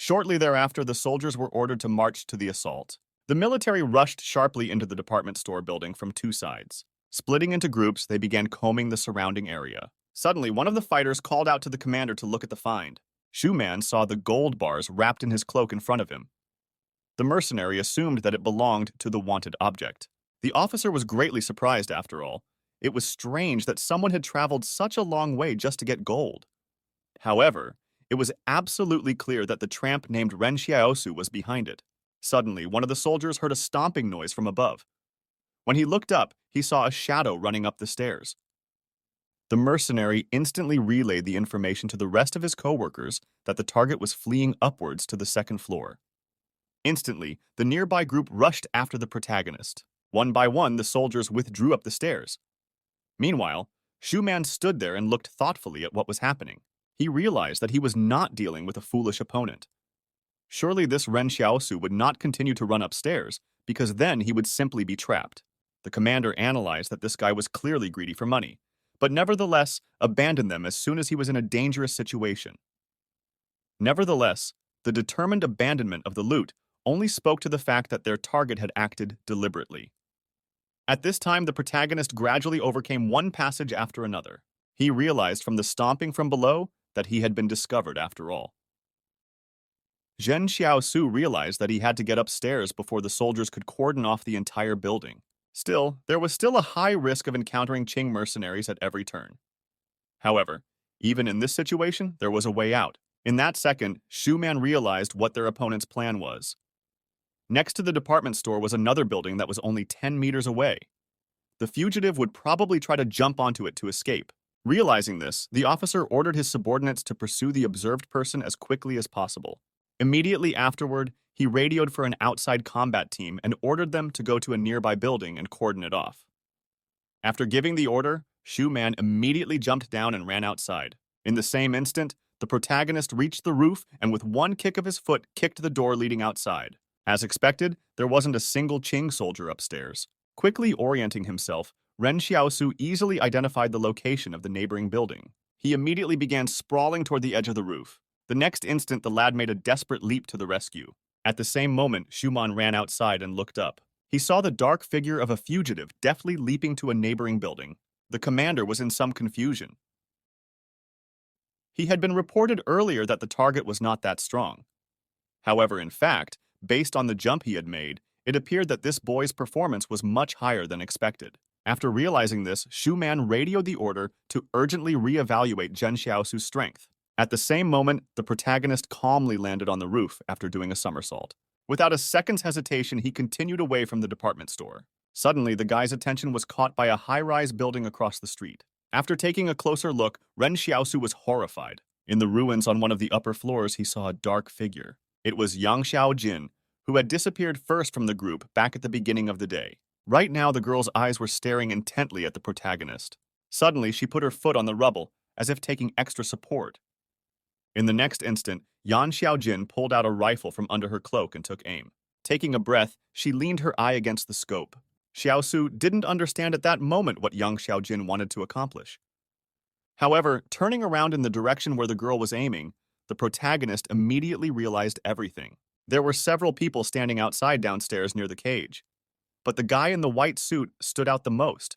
Shortly thereafter, the soldiers were ordered to march to the assault. The military rushed sharply into the department store building from two sides. Splitting into groups, they began combing the surrounding area. Suddenly, one of the fighters called out to the commander to look at the find. Shu-man saw the gold bars wrapped in his cloak in front of him. The mercenary assumed that it belonged to the wanted object. The officer was greatly surprised after all. It was strange that someone had traveled such a long way just to get gold. However, it was absolutely clear that the tramp named Ren Xiaosu was behind it. Suddenly, one of the soldiers heard a stomping noise from above. When he looked up, he saw a shadow running up the stairs. The mercenary instantly relayed the information to the rest of his co-workers that the target was fleeing upwards to the second floor. Instantly, the nearby group rushed after the protagonist. One by one, the soldiers withdrew up the stairs. Meanwhile, Shu-man stood there and looked thoughtfully at what was happening. He realized that he was not dealing with a foolish opponent. Surely this Ren Xiaosu would not continue to run upstairs, because then he would simply be trapped. The commander analyzed that this guy was clearly greedy for money, but nevertheless abandoned them as soon as he was in a dangerous situation. Nevertheless, the determined abandonment of the loot only spoke to the fact that their target had acted deliberately. At this time, the protagonist gradually overcame one passage after another. He realized from the stomping from below that he had been discovered after all. Zhen Xiaosu realized that he had to get upstairs before the soldiers could cordon off the entire building. Still, there was still a high risk of encountering Qing mercenaries at every turn. However, even in this situation, there was a way out. In that second, Shu-man realized what their opponent's plan was. Next to the department store was another building that was only 10 meters away. The fugitive would probably try to jump onto it to escape. Realizing this, the officer ordered his subordinates to pursue the observed person as quickly as possible. Immediately afterward, he radioed for an outside combat team and ordered them to go to a nearby building and cordon it off. After giving the order, Shu-man immediately jumped down and ran outside. In the same instant, the protagonist reached the roof and with one kick of his foot kicked the door leading outside. As expected, there wasn't a single Qing soldier upstairs. Quickly orienting himself, Ren Xiaosu easily identified the location of the neighboring building. He immediately began sprawling toward the edge of the roof. The next instant, the lad made a desperate leap to the rescue. At the same moment, Shu-man ran outside and looked up. He saw the dark figure of a fugitive deftly leaping to a neighboring building. The commander was in some confusion. He had been reported earlier that the target was not that strong. However, in fact, based on the jump he had made, it appeared that this boy's performance was much higher than expected. After realizing this, Shu-man radioed the order to urgently re-evaluate Zhen Xiaosu's strength. At the same moment, the protagonist calmly landed on the roof after doing a somersault. Without a second's hesitation, he continued away from the department store. Suddenly, the guy's attention was caught by a high-rise building across the street. After taking a closer look, Ren Xiaosu was horrified. In the ruins on one of the upper floors, he saw a dark figure. It was Yang Xiaojin, who had disappeared first from the group back at the beginning of the day. Right now, the girl's eyes were staring intently at the protagonist. Suddenly, she put her foot on the rubble, as if taking extra support. In the next instant, Yan Xiaojin pulled out a rifle from under her cloak and took aim. Taking a breath, she leaned her eye against the scope. Xiaosu didn't understand at that moment what Yang Xiaojin wanted to accomplish. However, turning around in the direction where the girl was aiming, the protagonist immediately realized everything. There were several people standing outside downstairs near the cage, but the guy in the white suit stood out the most.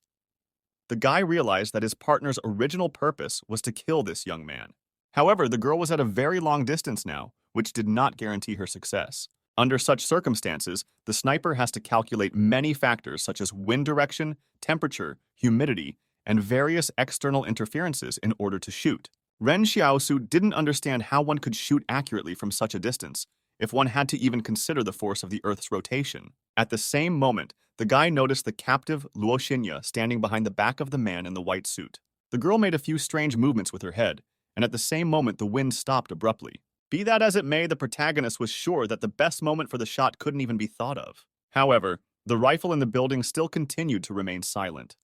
The guy realized that his partner's original purpose was to kill this young man. However, the girl was at a very long distance now, which did not guarantee her success. Under such circumstances, the sniper has to calculate many factors such as wind direction, temperature, humidity, and various external interferences in order to shoot. Ren Xiaosu didn't understand how one could shoot accurately from such a distance, if one had to even consider the force of the Earth's rotation. At the same moment, the guy noticed the captive Luo Xinya standing behind the back of the man in the white suit. The girl made a few strange movements with her head, and at the same moment the wind stopped abruptly. Be that as it may, the protagonist was sure that the best moment for the shot couldn't even be thought of. However, the rifle in the building still continued to remain silent.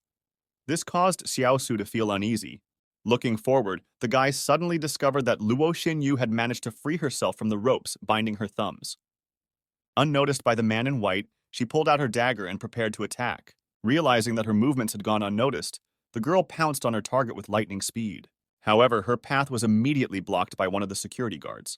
This caused Xiaosu to feel uneasy. Looking forward, the guy suddenly discovered that Luo Xinyu had managed to free herself from the ropes binding her thumbs. Unnoticed by the man in white, she pulled out her dagger and prepared to attack. Realizing that her movements had gone unnoticed, the girl pounced on her target with lightning speed. However, her path was immediately blocked by one of the security guards.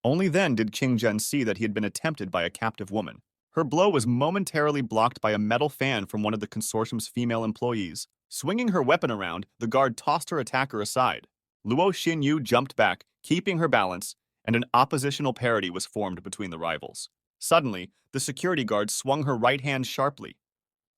Only then did King Jen see that he had been attempted by a captive woman. Her blow was momentarily blocked by a metal fan from one of the consortium's female employees. Swinging her weapon around, the guard tossed her attacker aside. Luo Xinyu jumped back, keeping her balance, and an oppositional parity was formed between the rivals. Suddenly, the security guard swung her right hand sharply.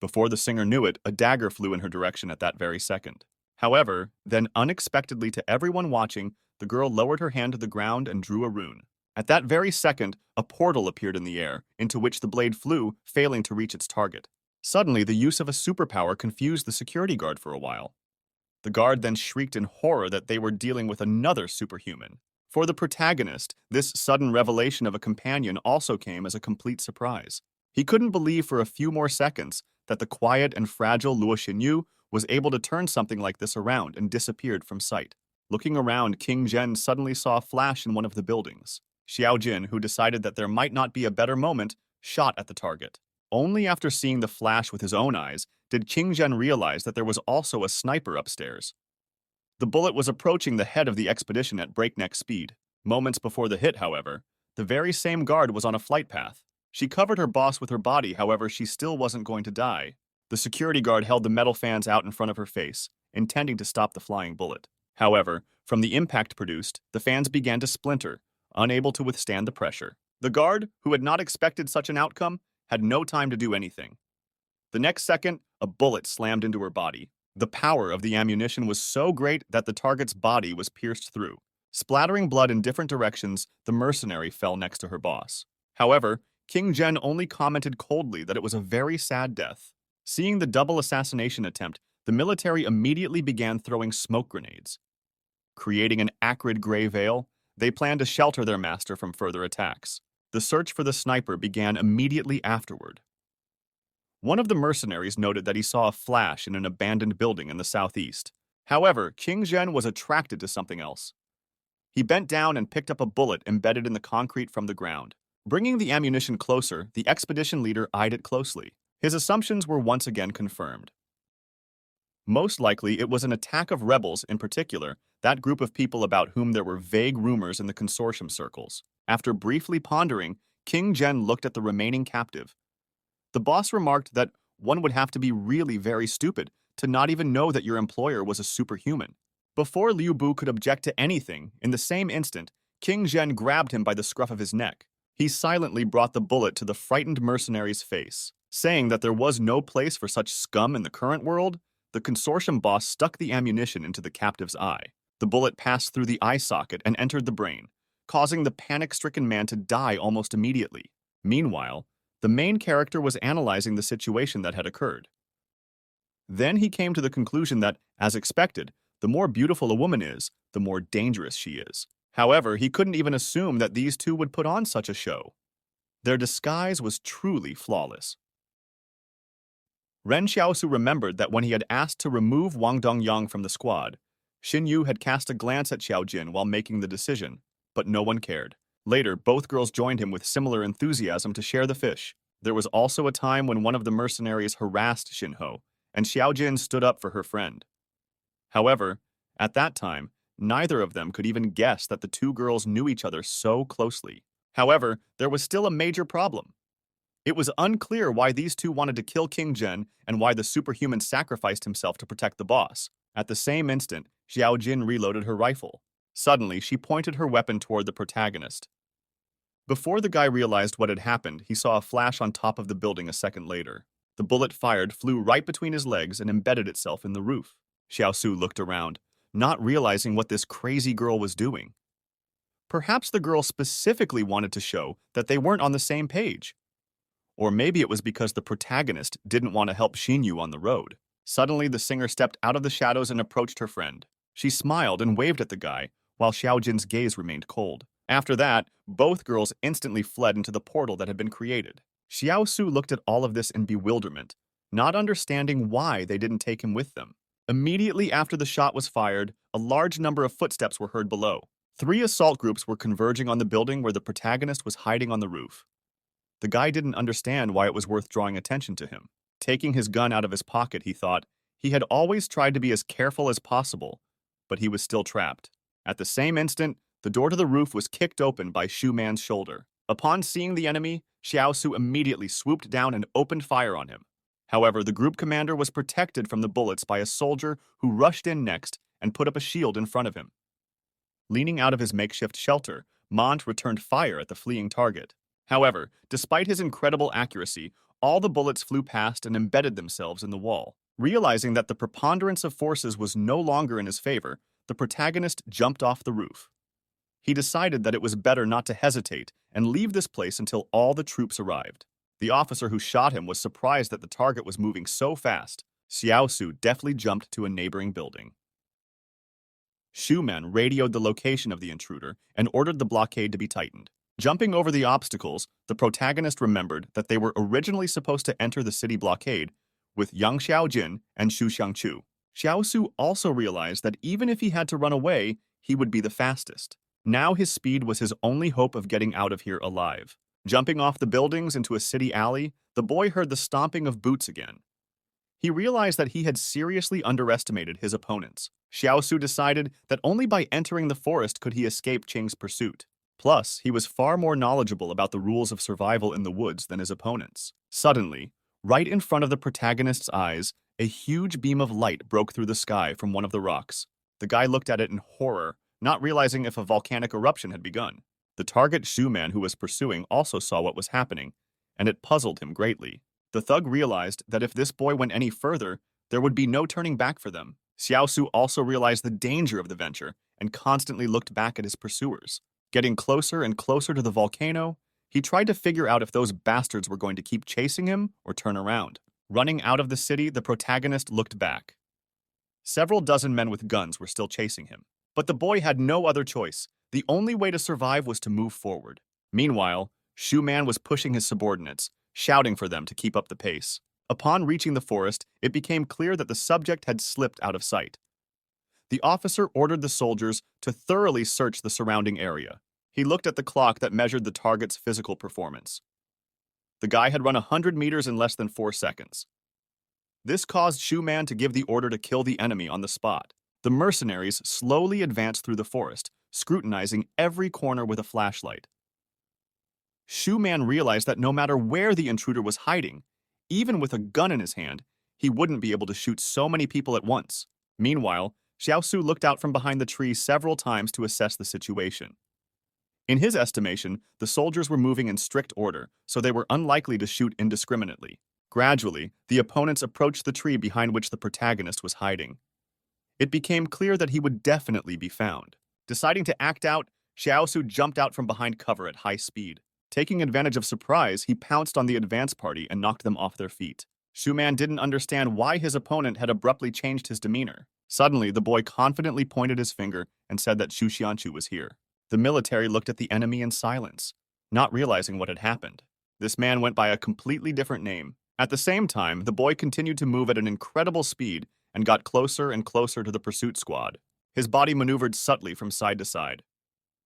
Before the singer knew it, a dagger flew in her direction at that very second. However, then unexpectedly to everyone watching, the girl lowered her hand to the ground and drew a rune. At that very second, a portal appeared in the air, into which the blade flew, failing to reach its target. Suddenly, the use of a superpower confused the security guard for a while. The guard then shrieked in horror that they were dealing with another superhuman. For the protagonist, this sudden revelation of a companion also came as a complete surprise. He couldn't believe for a few more seconds that the quiet and fragile Luo Xinyu was able to turn something like this around and disappeared from sight. Looking around, King Zhen suddenly saw a flash in one of the buildings. Xiao Jin, who decided that there might not be a better moment, shot at the target. Only after seeing the flash with his own eyes did King Zhen realize that there was also a sniper upstairs. The bullet was approaching the head of the expedition at breakneck speed. Moments before the hit, however, the very same guard was on a flight path. She covered her boss with her body, however, she still wasn't going to die. The security guard held the metal fans out in front of her face, intending to stop the flying bullet. However, from the impact produced, the fans began to splinter, unable to withstand the pressure. The guard, who had not expected such an outcome, had no time to do anything. The next second, a bullet slammed into her body. The power of the ammunition was so great that the target's body was pierced through. Splattering blood in different directions, the mercenary fell next to her boss. However, King Zhen only commented coldly that it was a very sad death. Seeing the double assassination attempt, the military immediately began throwing smoke grenades. Creating an acrid gray veil, they planned to shelter their master from further attacks. The search for the sniper began immediately afterward. One of the mercenaries noted that he saw a flash in an abandoned building in the southeast. However, King Zhen was attracted to something else. He bent down and picked up a bullet embedded in the concrete from the ground. Bringing the ammunition closer, the expedition leader eyed it closely. His assumptions were once again confirmed. Most likely, it was an attack of rebels, in particular, that group of people about whom there were vague rumors in the consortium circles. After briefly pondering, King Zhen looked at the remaining captive. The boss remarked that one would have to be really very stupid to not even know that your employer was a superhuman. Before Liu Bu could object to anything, in the same instant, King Zhen grabbed him by the scruff of his neck. He silently brought the bullet to the frightened mercenary's face. Saying that there was no place for such scum in the current world, the consortium boss stuck the ammunition into the captive's eye. The bullet passed through the eye socket and entered the brain, causing the panic-stricken man to die almost immediately. Meanwhile, the main character was analyzing the situation that had occurred. Then he came to the conclusion that, as expected, the more beautiful a woman is, the more dangerous she is. However, he couldn't even assume that these two would put on such a show. Their disguise was truly flawless. Ren Xiaosu remembered that when he had asked to remove Wang Dongyang from the squad, Xin Yu had cast a glance at Xiao Jin while making the decision, but no one cared. Later, both girls joined him with similar enthusiasm to share the fish. There was also a time when one of the mercenaries harassed Xin Ho, and Xiao Jin stood up for her friend. However, at that time, neither of them could even guess that the two girls knew each other so closely. However, there was still a major problem. It was unclear why these two wanted to kill King Zhen and why the superhuman sacrificed himself to protect the boss. At the same instant, Xiao Jin reloaded her rifle. Suddenly, she pointed her weapon toward the protagonist. Before the guy realized what had happened, he saw a flash on top of the building a second later. The bullet fired flew right between his legs and embedded itself in the roof. Xiao Su looked around, not realizing what this crazy girl was doing. Perhaps the girl specifically wanted to show that they weren't on the same page. Or maybe it was because the protagonist didn't want to help Xinyu on the road. Suddenly, the singer stepped out of the shadows and approached her friend. She smiled and waved at the guy, while Xiao Jin's gaze remained cold. After that, both girls instantly fled into the portal that had been created. Xiao Su looked at all of this in bewilderment, not understanding why they didn't take him with them. Immediately after the shot was fired, a large number of footsteps were heard below. 3 assault groups were converging on the building where the protagonist was hiding on the roof. The guy didn't understand why it was worth drawing attention to him. Taking his gun out of his pocket, he thought, he had always tried to be as careful as possible, but he was still trapped. At the same instant, The door to the roof was kicked open by Shu Man's shoulder. Upon seeing the enemy, Xiao Su immediately swooped down and opened fire on him. However, the group commander was protected from the bullets by a soldier who rushed in next and put up a shield in front of him. Leaning out of his makeshift shelter, Mont returned fire at the fleeing target. However, despite his incredible accuracy, all the bullets flew past and embedded themselves in the wall. Realizing that the preponderance of forces was no longer in his favor, the protagonist jumped off the roof. He decided that it was better not to hesitate and leave this place until all the troops arrived. The officer who shot him was surprised that the target was moving so fast. Xiao Su deftly jumped to a neighboring building. Shu Man radioed the location of the intruder and ordered the blockade to be tightened. Jumping over the obstacles, the protagonist remembered that they were originally supposed to enter the city blockade with Yang Xiaojin and Xu Xiangchu. Xiao Su also realized that even if he had to run away, he would be the fastest. Now his speed was his only hope of getting out of here alive. Jumping off the buildings into a city alley, the boy heard the stomping of boots again. He realized that he had seriously underestimated his opponents. Xiao Su decided that only by entering the forest could he escape Qing's pursuit. Plus, he was far more knowledgeable about the rules of survival in the woods than his opponents. Suddenly, right in front of the protagonist's eyes, a huge beam of light broke through the sky from one of the rocks. The guy looked at it in horror, not realizing if a volcanic eruption had begun. The target Shu Man who was pursuing also saw what was happening, and it puzzled him greatly. The thug realized that if this boy went any further, there would be no turning back for them. Xiao Su also realized the danger of the venture and constantly looked back at his pursuers. Getting closer and closer to the volcano, he tried to figure out if those bastards were going to keep chasing him or turn around. Running out of the city, the protagonist looked back. Several dozen men with guns were still chasing him. But the boy had no other choice. The only way to survive was to move forward. Meanwhile, Shu Man was pushing his subordinates, shouting for them to keep up the pace. Upon reaching the forest, it became clear that the subject had slipped out of sight. The officer ordered the soldiers to thoroughly search the surrounding area. He looked at the clock that measured the target's physical performance. The guy had run 100 meters in less than 4 seconds. This caused Shu Man to give the order to kill the enemy on the spot. The mercenaries slowly advanced through the forest, scrutinizing every corner with a flashlight. Shu Man realized that no matter where the intruder was hiding, even with a gun in his hand, he wouldn't be able to shoot so many people at once. Meanwhile, Xiao Su looked out from behind the tree several times to assess the situation. In his estimation, the soldiers were moving in strict order, so they were unlikely to shoot indiscriminately. Gradually, the opponents approached the tree behind which the protagonist was hiding. It became clear that he would definitely be found. Deciding to act out, Xiao Su jumped out from behind cover at high speed. Taking advantage of surprise, he pounced on the advance party and knocked them off their feet. Shu Man didn't understand why his opponent had abruptly changed his demeanor. Suddenly, the boy confidently pointed his finger and said that Xu Xianchu was here. The military looked at the enemy in silence, not realizing what had happened. This man went by a completely different name. At the same time, the boy continued to move at an incredible speed and got closer and closer to the pursuit squad. His body maneuvered subtly from side to side.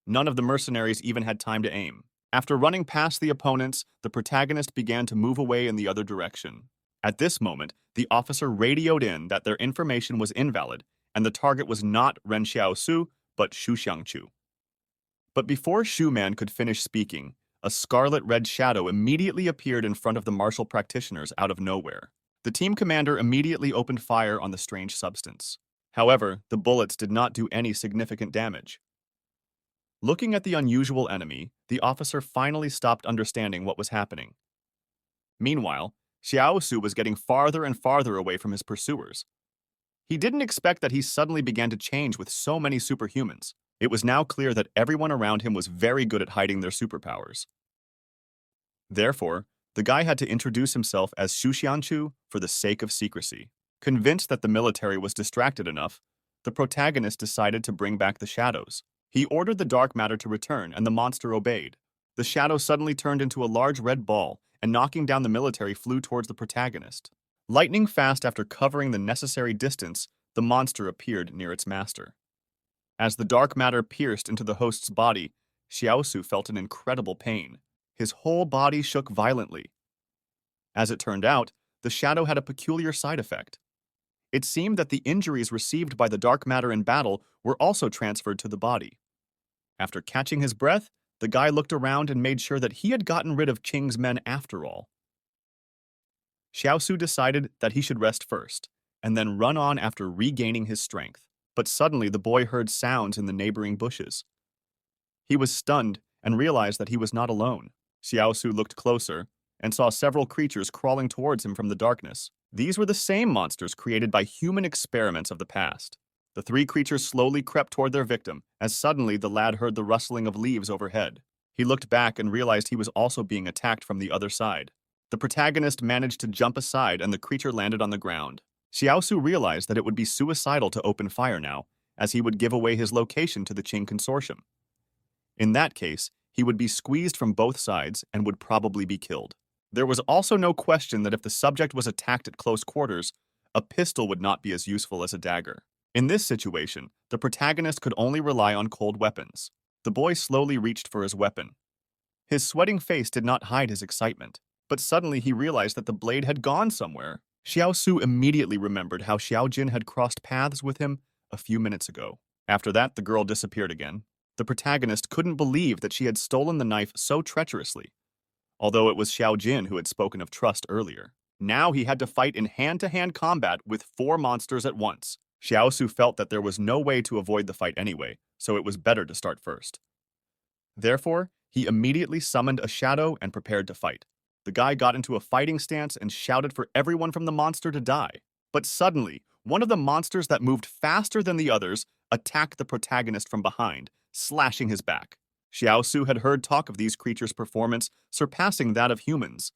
None of the mercenaries even had time to aim. After running past the opponents, the protagonist began to move away in the other direction. At this moment, the officer radioed in that their information was invalid, and the target was not Ren Xiaosu, but Xu Xiangchu. But before Shu Man could finish speaking, a scarlet-red shadow immediately appeared in front of the martial practitioners out of nowhere. The team commander immediately opened fire on the strange substance. However, the bullets did not do any significant damage. Looking at the unusual enemy, the officer finally stopped understanding what was happening. Meanwhile, Xiao Su was getting farther and farther away from his pursuers. He didn't expect that he suddenly began to change with so many superhumans. It was now clear that everyone around him was very good at hiding their superpowers. Therefore, the guy had to introduce himself as Xu Xianchu for the sake of secrecy. Convinced that the military was distracted enough, the protagonist decided to bring back the shadows. He ordered the dark matter to return, and the monster obeyed. The shadow suddenly turned into a large red ball, and knocking down the military flew towards the protagonist. Lightning fast after covering the necessary distance, the monster appeared near its master. As the dark matter pierced into the host's body, Xiaosu felt an incredible pain. His whole body shook violently. As it turned out, the shadow had a peculiar side effect. It seemed that the injuries received by the dark matter in battle were also transferred to the body. After catching his breath, the guy looked around and made sure that he had gotten rid of Qing's men after all. Xiaosu decided that he should rest first, and then run on after regaining his strength. But suddenly the boy heard sounds in the neighboring bushes. He was stunned and realized that he was not alone. Xiaosu looked closer and saw several creatures crawling towards him from the darkness. These were the same monsters created by human experiments of the past. The three creatures slowly crept toward their victim, as suddenly the lad heard the rustling of leaves overhead. He looked back and realized he was also being attacked from the other side. The protagonist managed to jump aside and the creature landed on the ground. Xiaosu realized that it would be suicidal to open fire now, as he would give away his location to the Qing consortium. In that case, he would be squeezed from both sides and would probably be killed. There was also no question that if the subject was attacked at close quarters, a pistol would not be as useful as a dagger. In this situation, the protagonist could only rely on cold weapons. The boy slowly reached for his weapon. His sweating face did not hide his excitement, but suddenly he realized that the blade had gone somewhere. Xiaosu immediately remembered how Xiaojin had crossed paths with him a few minutes ago. After that, the girl disappeared again. The protagonist couldn't believe that she had stolen the knife so treacherously, although it was Xiaojin who had spoken of trust earlier. Now he had to fight in hand-to-hand combat with 4 monsters at once. Xiaosu felt that there was no way to avoid the fight anyway, so it was better to start first. Therefore, he immediately summoned a shadow and prepared to fight. The guy got into a fighting stance and shouted for everyone from the monster to die. But suddenly, one of the monsters that moved faster than the others attacked the protagonist from behind, slashing his back. Xiaosu had heard talk of these creatures' performance surpassing that of humans,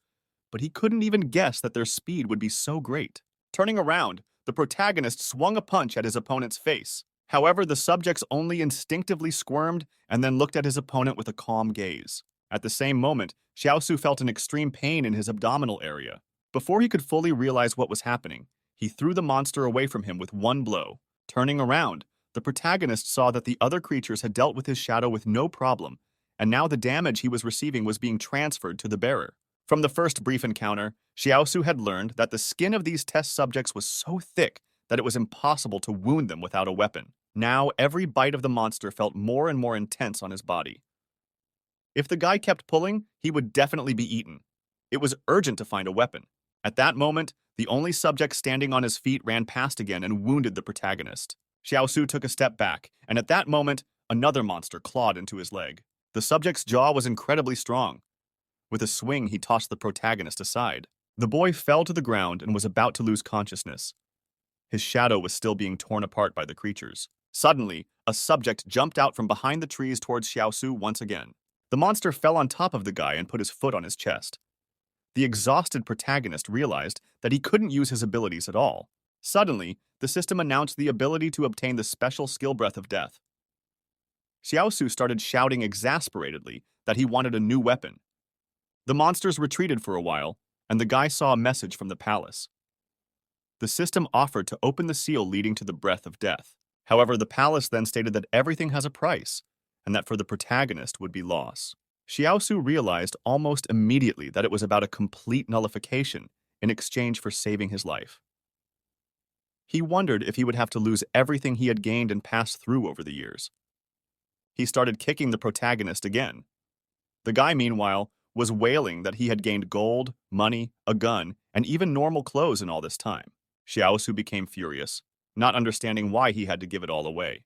but he couldn't even guess that their speed would be so great. Turning around, the protagonist swung a punch at his opponent's face. However, the subjects only instinctively squirmed and then looked at his opponent with a calm gaze. At the same moment, Xiaosu felt an extreme pain in his abdominal area. Before he could fully realize what was happening, he threw the monster away from him with one blow. Turning around, the protagonist saw that the other creatures had dealt with his shadow with no problem, and now the damage he was receiving was being transferred to the bearer. From the first brief encounter, Xiaosu had learned that the skin of these test subjects was so thick that it was impossible to wound them without a weapon. Now, every bite of the monster felt more and more intense on his body. If the guy kept pulling, he would definitely be eaten. It was urgent to find a weapon. At that moment, the only subject standing on his feet ran past again and wounded the protagonist. Xiaosu took a step back, and at that moment, another monster clawed into his leg. The subject's jaw was incredibly strong. With a swing, he tossed the protagonist aside. The boy fell to the ground and was about to lose consciousness. His shadow was still being torn apart by the creatures. Suddenly, a subject jumped out from behind the trees towards Xiaosu once again. The monster fell on top of the guy and put his foot on his chest. The exhausted protagonist realized that he couldn't use his abilities at all. Suddenly, the system announced the ability to obtain the special skill Breath of Death. Xiaosu started shouting exasperatedly that he wanted a new weapon. The monsters retreated for a while, and the guy saw a message from the palace. The system offered to open the seal leading to the Breath of Death. However, the palace then stated that everything has a price, and that for the protagonist would be loss. Xiaosu realized almost immediately that it was about a complete nullification in exchange for saving his life. He wondered if he would have to lose everything he had gained and passed through over the years. He started kicking the protagonist again. The guy, meanwhile, was wailing that he had gained gold, money, a gun, and even normal clothes in all this time. Xiaosu became furious, not understanding why he had to give it all away.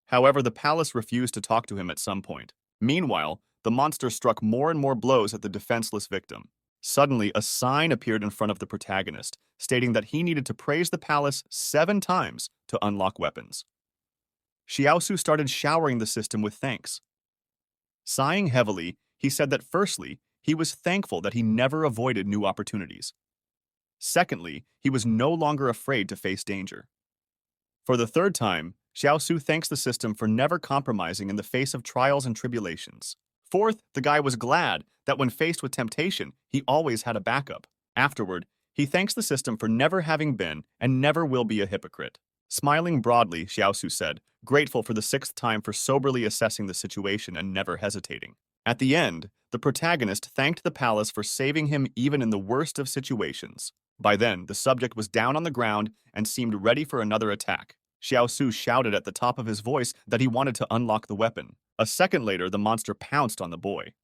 However, the palace refused to talk to him at some point. Meanwhile, the monster struck more and more blows at the defenseless victim. Suddenly, a sign appeared in front of the protagonist, stating that he needed to praise the palace 7 times to unlock weapons. Xiaosu started showering the system with thanks. Sighing heavily, he said that firstly, he was thankful that he never avoided new opportunities. Secondly, he was no longer afraid to face danger. For the third time, Xiaosu thanks the system for never compromising in the face of trials and tribulations. Fourth, the guy was glad that when faced with temptation, he always had a backup. Afterward, he thanks the system for never having been and never will be a hypocrite. Smiling broadly, Xiaosu said, grateful for the 6th time for soberly assessing the situation and never hesitating. At the end, the protagonist thanked the palace for saving him even in the worst of situations. By then, the subject was down on the ground and seemed ready for another attack. Xiao Su shouted at the top of his voice that he wanted to unlock the weapon. A second later, the monster pounced on the boy.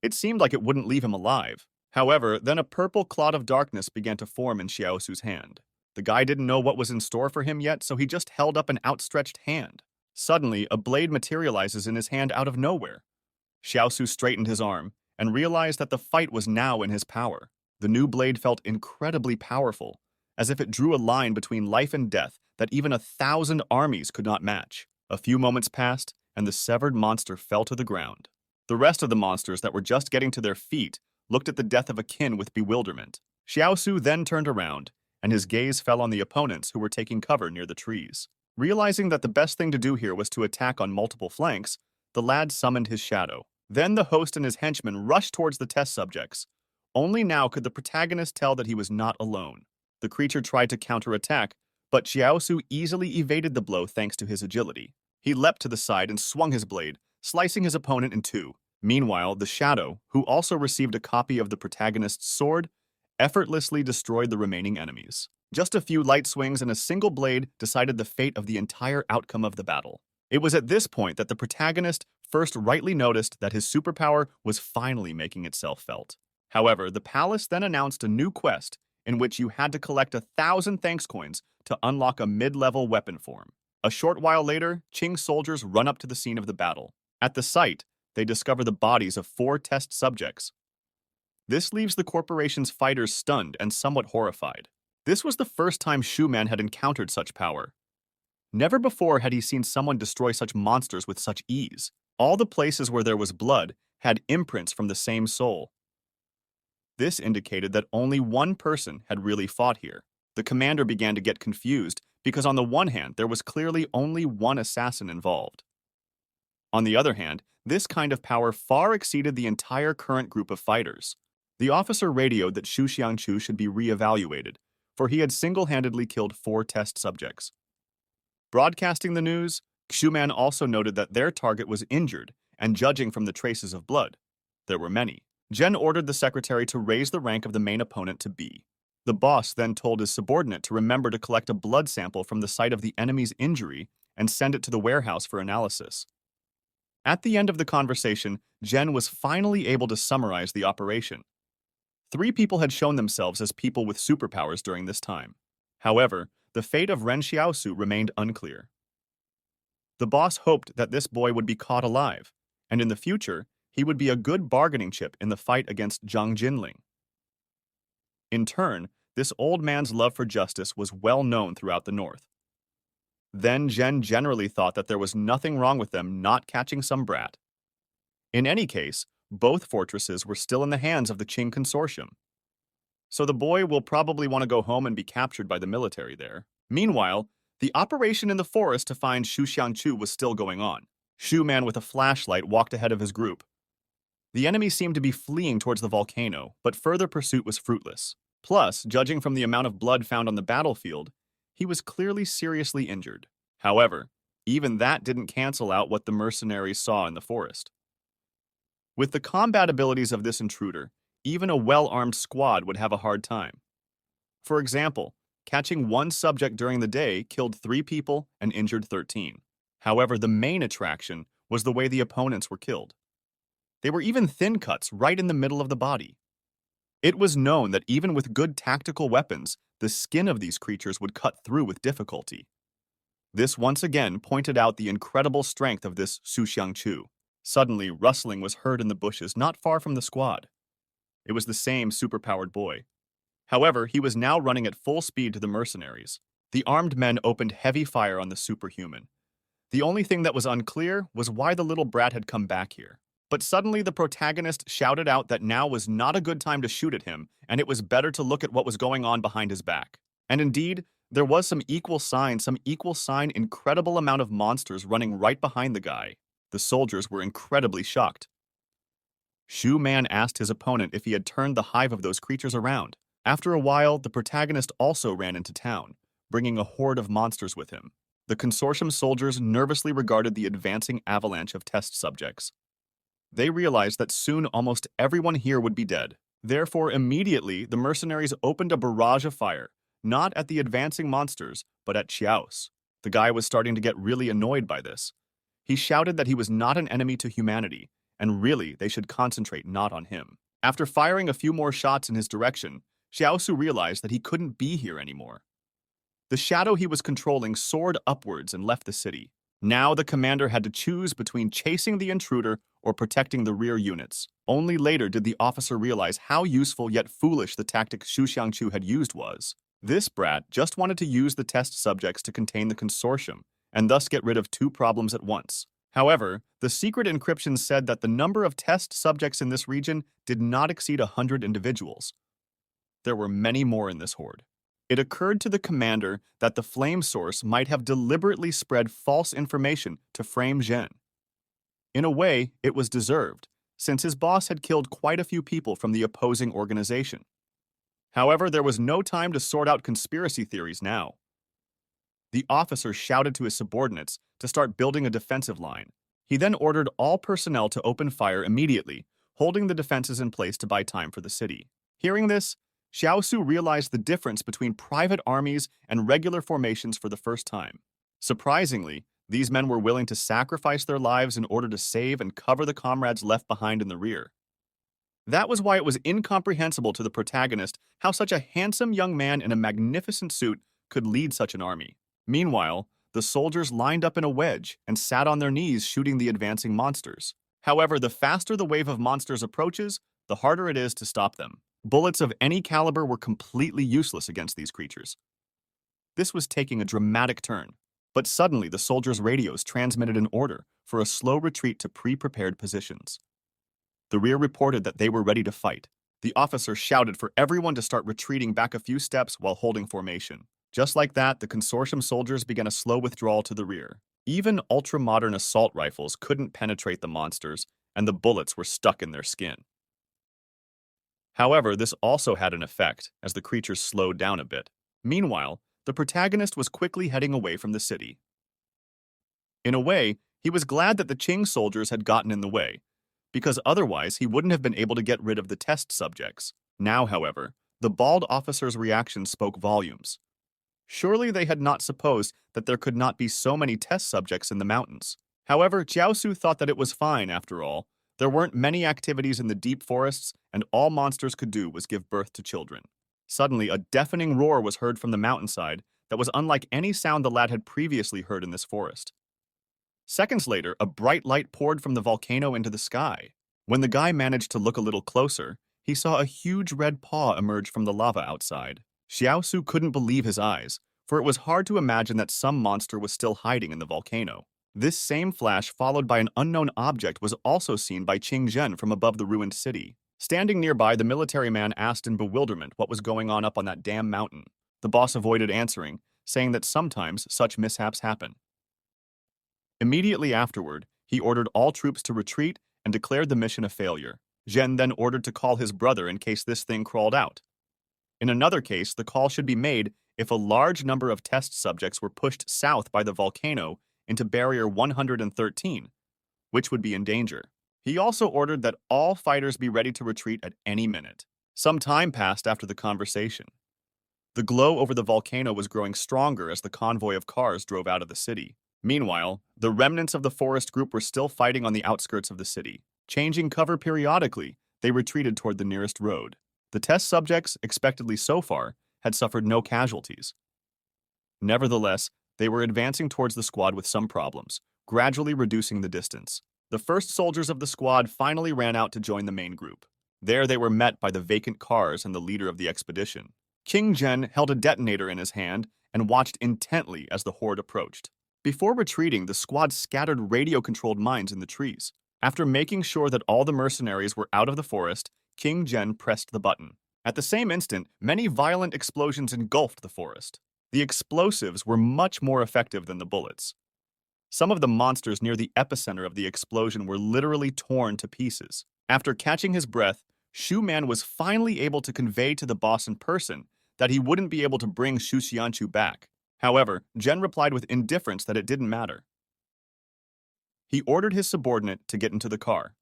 It seemed like it wouldn't leave him alive. However, then a purple cloud of darkness began to form in Xiao Su's hand. The guy didn't know what was in store for him yet, so he just held up an outstretched hand. Suddenly, a blade materializes in his hand out of nowhere. Xiao Su straightened his arm and realized that the fight was now in his power. The new blade felt incredibly powerful, as if it drew a line between life and death that even 1,000 armies could not match. A few moments passed, and the severed monster fell to the ground. The rest of the monsters that were just getting to their feet looked at the death of a kin with bewilderment. Xiao Su then turned around, and his gaze fell on the opponents who were taking cover near the trees. Realizing that the best thing to do here was to attack on multiple flanks, the lad summoned his shadow. Then the host and his henchmen rushed towards the test subjects. Only now could the protagonist tell that he was not alone. The creature tried to counterattack, but Xiao Su easily evaded the blow thanks to his agility. He leapt to the side and swung his blade, slicing his opponent in two. Meanwhile, the shadow, who also received a copy of the protagonist's sword, effortlessly destroyed the remaining enemies. Just a few light swings and a single blade decided the fate of the entire outcome of the battle. It was at this point that the protagonist first rightly noticed that his superpower was finally making itself felt. However, the palace then announced a new quest in which you had to collect 1,000 thanks coins to unlock a mid-level weapon form. A short while later, Qing's soldiers run up to the scene of the battle. At the site, they discover the bodies of 4 test subjects. This leaves the corporation's fighters stunned and somewhat horrified. This was the first time Shu Man had encountered such power. Never before had he seen someone destroy such monsters with such ease. All the places where there was blood had imprints from the same soul. This indicated that only one person had really fought here. The commander began to get confused because on the one hand, there was clearly only one assassin involved. On the other hand, this kind of power far exceeded the entire current group of fighters. The officer radioed that Xu Xiangchu should be re-evaluated, for he had single-handedly killed 4 test subjects. Broadcasting the news, Xuman also noted that their target was injured, and judging from the traces of blood, there were many. Zhen ordered the secretary to raise the rank of the main opponent to B. The boss then told his subordinate to remember to collect a blood sample from the site of the enemy's injury and send it to the warehouse for analysis. At the end of the conversation, Zhen was finally able to summarize the operation. 3 people had shown themselves as people with superpowers during this time. However, the fate of Ren Xiaosu remained unclear. The boss hoped that this boy would be caught alive, and in the future, he would be a good bargaining chip in the fight against Zhang Jinling. In turn, this old man's love for justice was well known throughout the north. Then Zhen generally thought that there was nothing wrong with them not catching some brat. In any case, both fortresses were still in the hands of the Qing consortium. So the boy will probably want to go home and be captured by the military there. Meanwhile, the operation in the forest to find Xu Xiangchu was still going on. Shu Man with a flashlight walked ahead of his group. The enemy seemed to be fleeing towards the volcano, but further pursuit was fruitless. Plus, judging from the amount of blood found on the battlefield, he was clearly seriously injured. However, even that didn't cancel out what the mercenaries saw in the forest. With the combat abilities of this intruder, even a well-armed squad would have a hard time. For example, catching one subject during the day killed 3 people and injured 13. However, the main attraction was the way the opponents were killed. They were even thin cuts right in the middle of the body. It was known that even with good tactical weapons, the skin of these creatures would cut through with difficulty. This once again pointed out the incredible strength of this Xu Xiangchu. Suddenly, rustling was heard in the bushes not far from the squad. It was the same superpowered boy. However, he was now running at full speed to the mercenaries. The armed men opened heavy fire on the superhuman. The only thing that was unclear was why the little brat had come back here. But suddenly the protagonist shouted out that now was not a good time to shoot at him, and it was better to look at what was going on behind his back. And indeed, there was some equal sign, incredible amount of monsters running right behind the guy. The soldiers were incredibly shocked. Shu Man asked his opponent if he had turned the hive of those creatures around. After a while, the protagonist also ran into town, bringing a horde of monsters with him. The consortium soldiers nervously regarded the advancing avalanche of test subjects. They realized that soon almost everyone here would be dead. Therefore, immediately, the mercenaries opened a barrage of fire, not at the advancing monsters, but at Xiaos. The guy was starting to get really annoyed by this. He shouted that he was not an enemy to humanity, and really they should concentrate not on him. After firing a few more shots in his direction, Xiaosu realized that he couldn't be here anymore. The shadow he was controlling soared upwards and left the city. Now the commander had to choose between chasing the intruder or protecting the rear units. Only later did the officer realize how useful yet foolish the tactic Xu Xiangqiu had used was. This brat just wanted to use the test subjects to contain the consortium, and thus get rid of two problems at once. However, the secret encryption said that the number of test subjects in this region did not exceed 100 individuals. There were many more in this horde. It occurred to the commander that the flame source might have deliberately spread false information to frame Zhen. In a way, it was deserved, since his boss had killed quite a few people from the opposing organization. However, there was no time to sort out conspiracy theories now. The officer shouted to his subordinates to start building a defensive line. He then ordered all personnel to open fire immediately, holding the defenses in place to buy time for the city. Hearing this, Xiaosu realized the difference between private armies and regular formations for the first time. Surprisingly, these men were willing to sacrifice their lives in order to save and cover the comrades left behind in the rear. That was why it was incomprehensible to the protagonist how such a handsome young man in a magnificent suit could lead such an army. Meanwhile, the soldiers lined up in a wedge and sat on their knees shooting the advancing monsters. However, the faster the wave of monsters approaches, the harder it is to stop them. Bullets of any caliber were completely useless against these creatures. This was taking a dramatic turn, but suddenly the soldiers' radios transmitted an order for a slow retreat to pre-prepared positions. The rear reported that they were ready to fight. The officer shouted for everyone to start retreating back a few steps while holding formation. Just like that, the consortium soldiers began a slow withdrawal to the rear. Even ultra-modern assault rifles couldn't penetrate the monsters, and the bullets were stuck in their skin. However, this also had an effect, as the creatures slowed down a bit. Meanwhile, the protagonist was quickly heading away from the city. In a way, he was glad that the Qing soldiers had gotten in the way, because otherwise he wouldn't have been able to get rid of the test subjects. Now, however, the bald officer's reaction spoke volumes. Surely they had not supposed that there could not be so many test subjects in the mountains. However, Jiaosu thought that it was fine after all. There weren't many activities in the deep forests, and all monsters could do was give birth to children. Suddenly, a deafening roar was heard from the mountainside that was unlike any sound the lad had previously heard in this forest. Seconds later, a bright light poured from the volcano into the sky. When the guy managed to look a little closer, he saw a huge red paw emerge from the lava outside. Xiaosu couldn't believe his eyes, for it was hard to imagine that some monster was still hiding in the volcano. This same flash, followed by an unknown object, was also seen by Qing Zhen from above the ruined city. Standing nearby, the military man asked in bewilderment what was going on up on that damn mountain. The boss avoided answering, saying that sometimes such mishaps happen. Immediately afterward, he ordered all troops to retreat and declared the mission a failure. Zhen then ordered to call his brother in case this thing crawled out. In another case, the call should be made if a large number of test subjects were pushed south by the volcano into Barrier 113, which would be in danger. He also ordered that all fighters be ready to retreat at any minute. Some time passed after the conversation. The glow over the volcano was growing stronger as the convoy of cars drove out of the city. Meanwhile, the remnants of the forest group were still fighting on the outskirts of the city. Changing cover periodically, they retreated toward the nearest road. The test subjects, expectedly so far, had suffered no casualties. Nevertheless, they were advancing towards the squad with some problems, gradually reducing the distance. The first soldiers of the squad finally ran out to join the main group. There they were met by the vacant cars and the leader of the expedition. Qing Zhen held a detonator in his hand and watched intently as the horde approached. Before retreating, the squad scattered radio-controlled mines in the trees. After making sure that all the mercenaries were out of the forest, Qing Zhen pressed the button. At the same instant, many violent explosions engulfed the forest. The explosives were much more effective than the bullets. Some of the monsters near the epicenter of the explosion were literally torn to pieces. After catching his breath, Shu Man was finally able to convey to the boss in person that he wouldn't be able to bring Xu Xianqiu back. However, Zhen replied with indifference that it didn't matter. He ordered his subordinate to get into the car.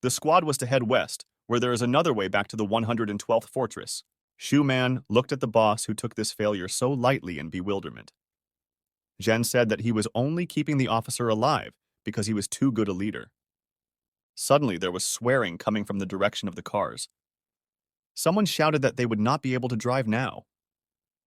The squad was to head west, where there is another way back to the 112th fortress. Shu Man looked at the boss who took this failure so lightly in bewilderment. Zhen said that he was only keeping the officer alive because he was too good a leader. Suddenly, there was swearing coming from the direction of the cars. Someone shouted that they would not be able to drive now.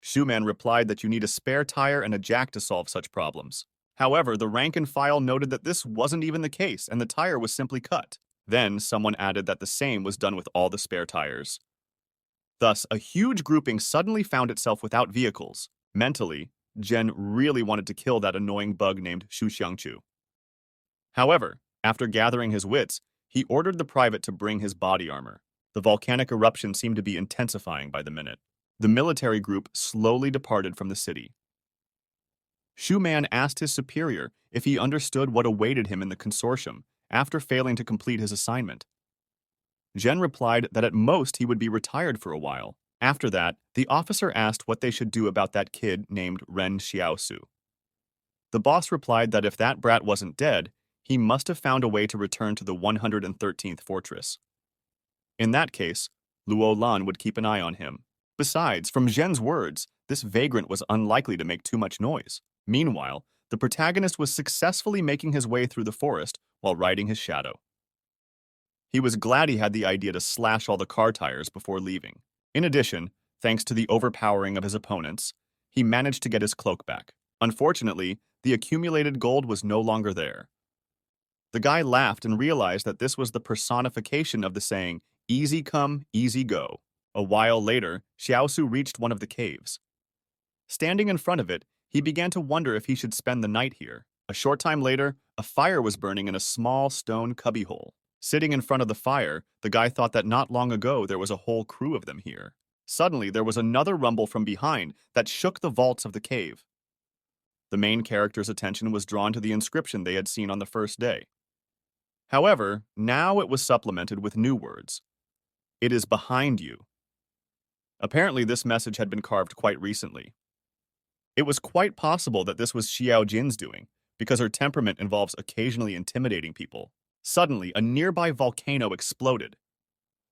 Schumann replied that you need a spare tire and a jack to solve such problems. However, the rank and file noted that this wasn't even the case and the tire was simply cut. Then, someone added that the same was done with all the spare tires. Thus, a huge grouping suddenly found itself without vehicles. Mentally, Zhen really wanted to kill that annoying bug named Xu Xiangchu. However, after gathering his wits, he ordered the private to bring his body armor. The volcanic eruption seemed to be intensifying by the minute. The military group slowly departed from the city. Schumann asked his superior if he understood what awaited him in the consortium after failing to complete his assignment. Zhen replied that at most he would be retired for a while. After that, the officer asked what they should do about that kid named Ren Xiaosu. The boss replied that if that brat wasn't dead, he must have found a way to return to the 113th fortress. In that case, Luo Lan would keep an eye on him. Besides, from Zhen's words, this vagrant was unlikely to make too much noise. Meanwhile, the protagonist was successfully making his way through the forest while riding his shadow. He was glad he had the idea to slash all the car tires before leaving. In addition, thanks to the overpowering of his opponents, he managed to get his cloak back. Unfortunately, the accumulated gold was no longer there. The guy laughed and realized that this was the personification of the saying, "Easy come, easy go." A while later, Xiaosu reached one of the caves. Standing in front of it, he began to wonder if he should spend the night here. A short time later, a fire was burning in a small stone cubbyhole. Sitting in front of the fire, the guy thought that not long ago there was a whole crew of them here. Suddenly, there was another rumble from behind that shook the vaults of the cave. The main character's attention was drawn to the inscription they had seen on the first day. However, now it was supplemented with new words. "It is behind you." Apparently, this message had been carved quite recently. It was quite possible that this was Xiao Jin's doing, because her temperament involves occasionally intimidating people. Suddenly, a nearby volcano exploded.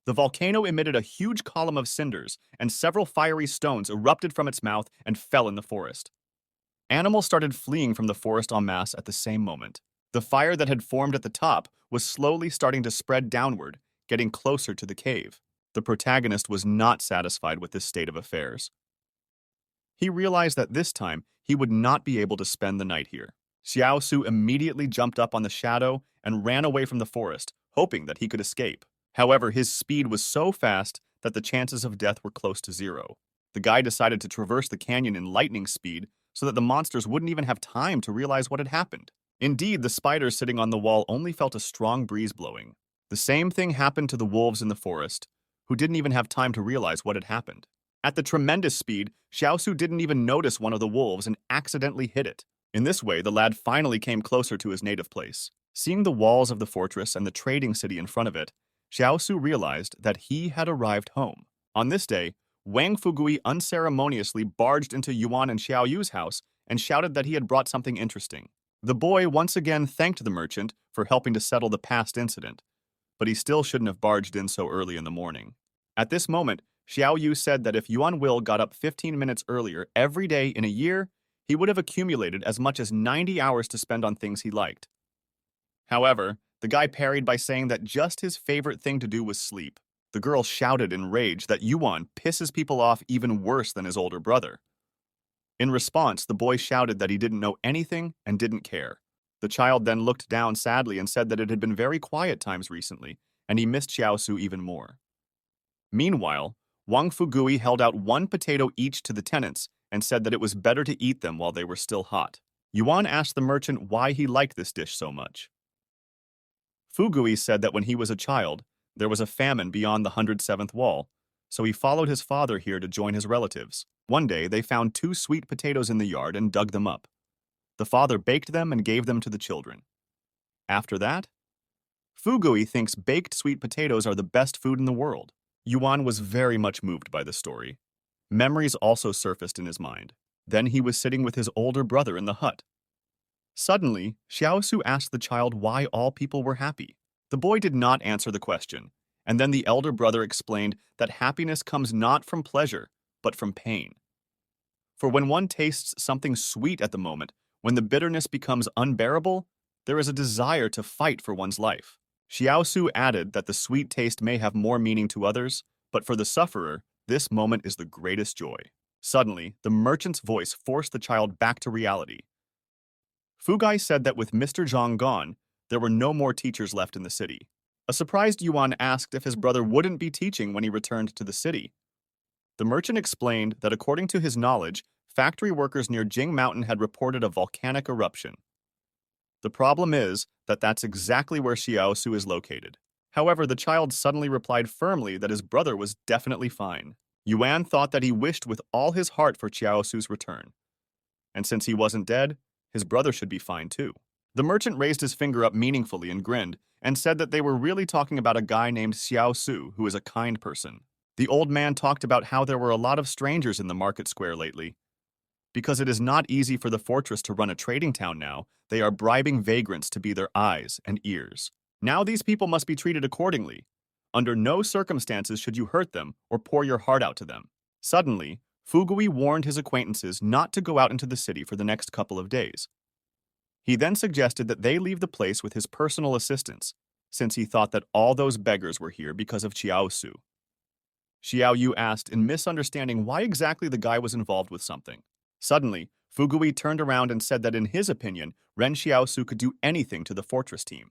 The volcano emitted a huge column of cinders, and several fiery stones erupted from its mouth and fell in the forest. Animals started fleeing from the forest en masse at the same moment. The fire that had formed at the top was slowly starting to spread downward, getting closer to the cave. The protagonist was not satisfied with this state of affairs. He realized that this time he would not be able to spend the night here. Xiaosu immediately jumped up on the shadow and ran away from the forest, hoping that he could escape. However, his speed was so fast that the chances of death were close to zero. The guy decided to traverse the canyon in lightning speed so that the monsters wouldn't even have time to realize what had happened. Indeed, the spiders sitting on the wall only felt a strong breeze blowing. The same thing happened to the wolves in the forest, who didn't even have time to realize what had happened. At the tremendous speed, Xiaosu didn't even notice one of the wolves and accidentally hit it. In this way, the lad finally came closer to his native place. Seeing the walls of the fortress and the trading city in front of it, Xiaosu realized that he had arrived home. On this day, Wang Fugui unceremoniously barged into Yuan and Xiao Yu's house and shouted that he had brought something interesting. The boy once again thanked the merchant for helping to settle the past incident, but he still shouldn't have barged in so early in the morning. At this moment, Xiao Yu said that if Yuan Will got up 15 minutes earlier every day in a year, he would have accumulated as much as 90 hours to spend on things he liked. However, the guy parried by saying that just his favorite thing to do was sleep. The girl shouted in rage that Yuan pisses people off even worse than his older brother. In response, the boy shouted that he didn't know anything and didn't care. The child then looked down sadly and said that it had been very quiet times recently, and he missed Xiaosu even more. Meanwhile, Wang Fugui held out one potato each to the tenants and said that it was better to eat them while they were still hot. Yuan asked the merchant why he liked this dish so much. Fugui said that when he was a child, there was a famine beyond the 107th wall, so he followed his father here to join his relatives. One day, they found 2 sweet potatoes in the yard and dug them up. The father baked them and gave them to the children. After that, Fugui thinks baked sweet potatoes are the best food in the world. Yuan was very much moved by the story. Memories also surfaced in his mind. Then he was sitting with his older brother in the hut. Suddenly, Xiaosu asked the child why all people were happy. The boy did not answer the question, and then the elder brother explained that happiness comes not from pleasure, but from pain. For when one tastes something sweet at the moment, When the bitterness becomes unbearable, there is a desire to fight for one's life. Xiaosu added that the sweet taste may have more meaning to others, but for the sufferer, this moment is the greatest joy. Suddenly, the merchant's voice forced the child back to reality. Fugai said that with Mr. Zhang gone, there were no more teachers left in the city. A surprised Yuan asked if his brother wouldn't be teaching when he returned to the city. The merchant explained that according to his knowledge, factory workers near Jing Mountain had reported a volcanic eruption. The problem is that that's exactly where Xiaosu is located. However, the child suddenly replied firmly that his brother was definitely fine. Yuan thought that he wished with all his heart for Xiaosu's return. And since he wasn't dead, his brother should be fine too. The merchant raised his finger up meaningfully and grinned, and said that they were really talking about a guy named Xiaosu who is a kind person. The old man talked about how there were a lot of strangers in the market square lately. Because it is not easy for the fortress to run a trading town now, they are bribing vagrants to be their eyes and ears. Now these people must be treated accordingly. Under no circumstances should you hurt them or pour your heart out to them. Suddenly, Fugui warned his acquaintances not to go out into the city for the next couple of days. He then suggested that they leave the place with his personal assistants, since he thought that all those beggars were here because of Xiaosu. Xiao Yu asked in misunderstanding why exactly the guy was involved with something. Suddenly, Fugui turned around and said that in his opinion, Ren Xiaosu could do anything to the fortress team.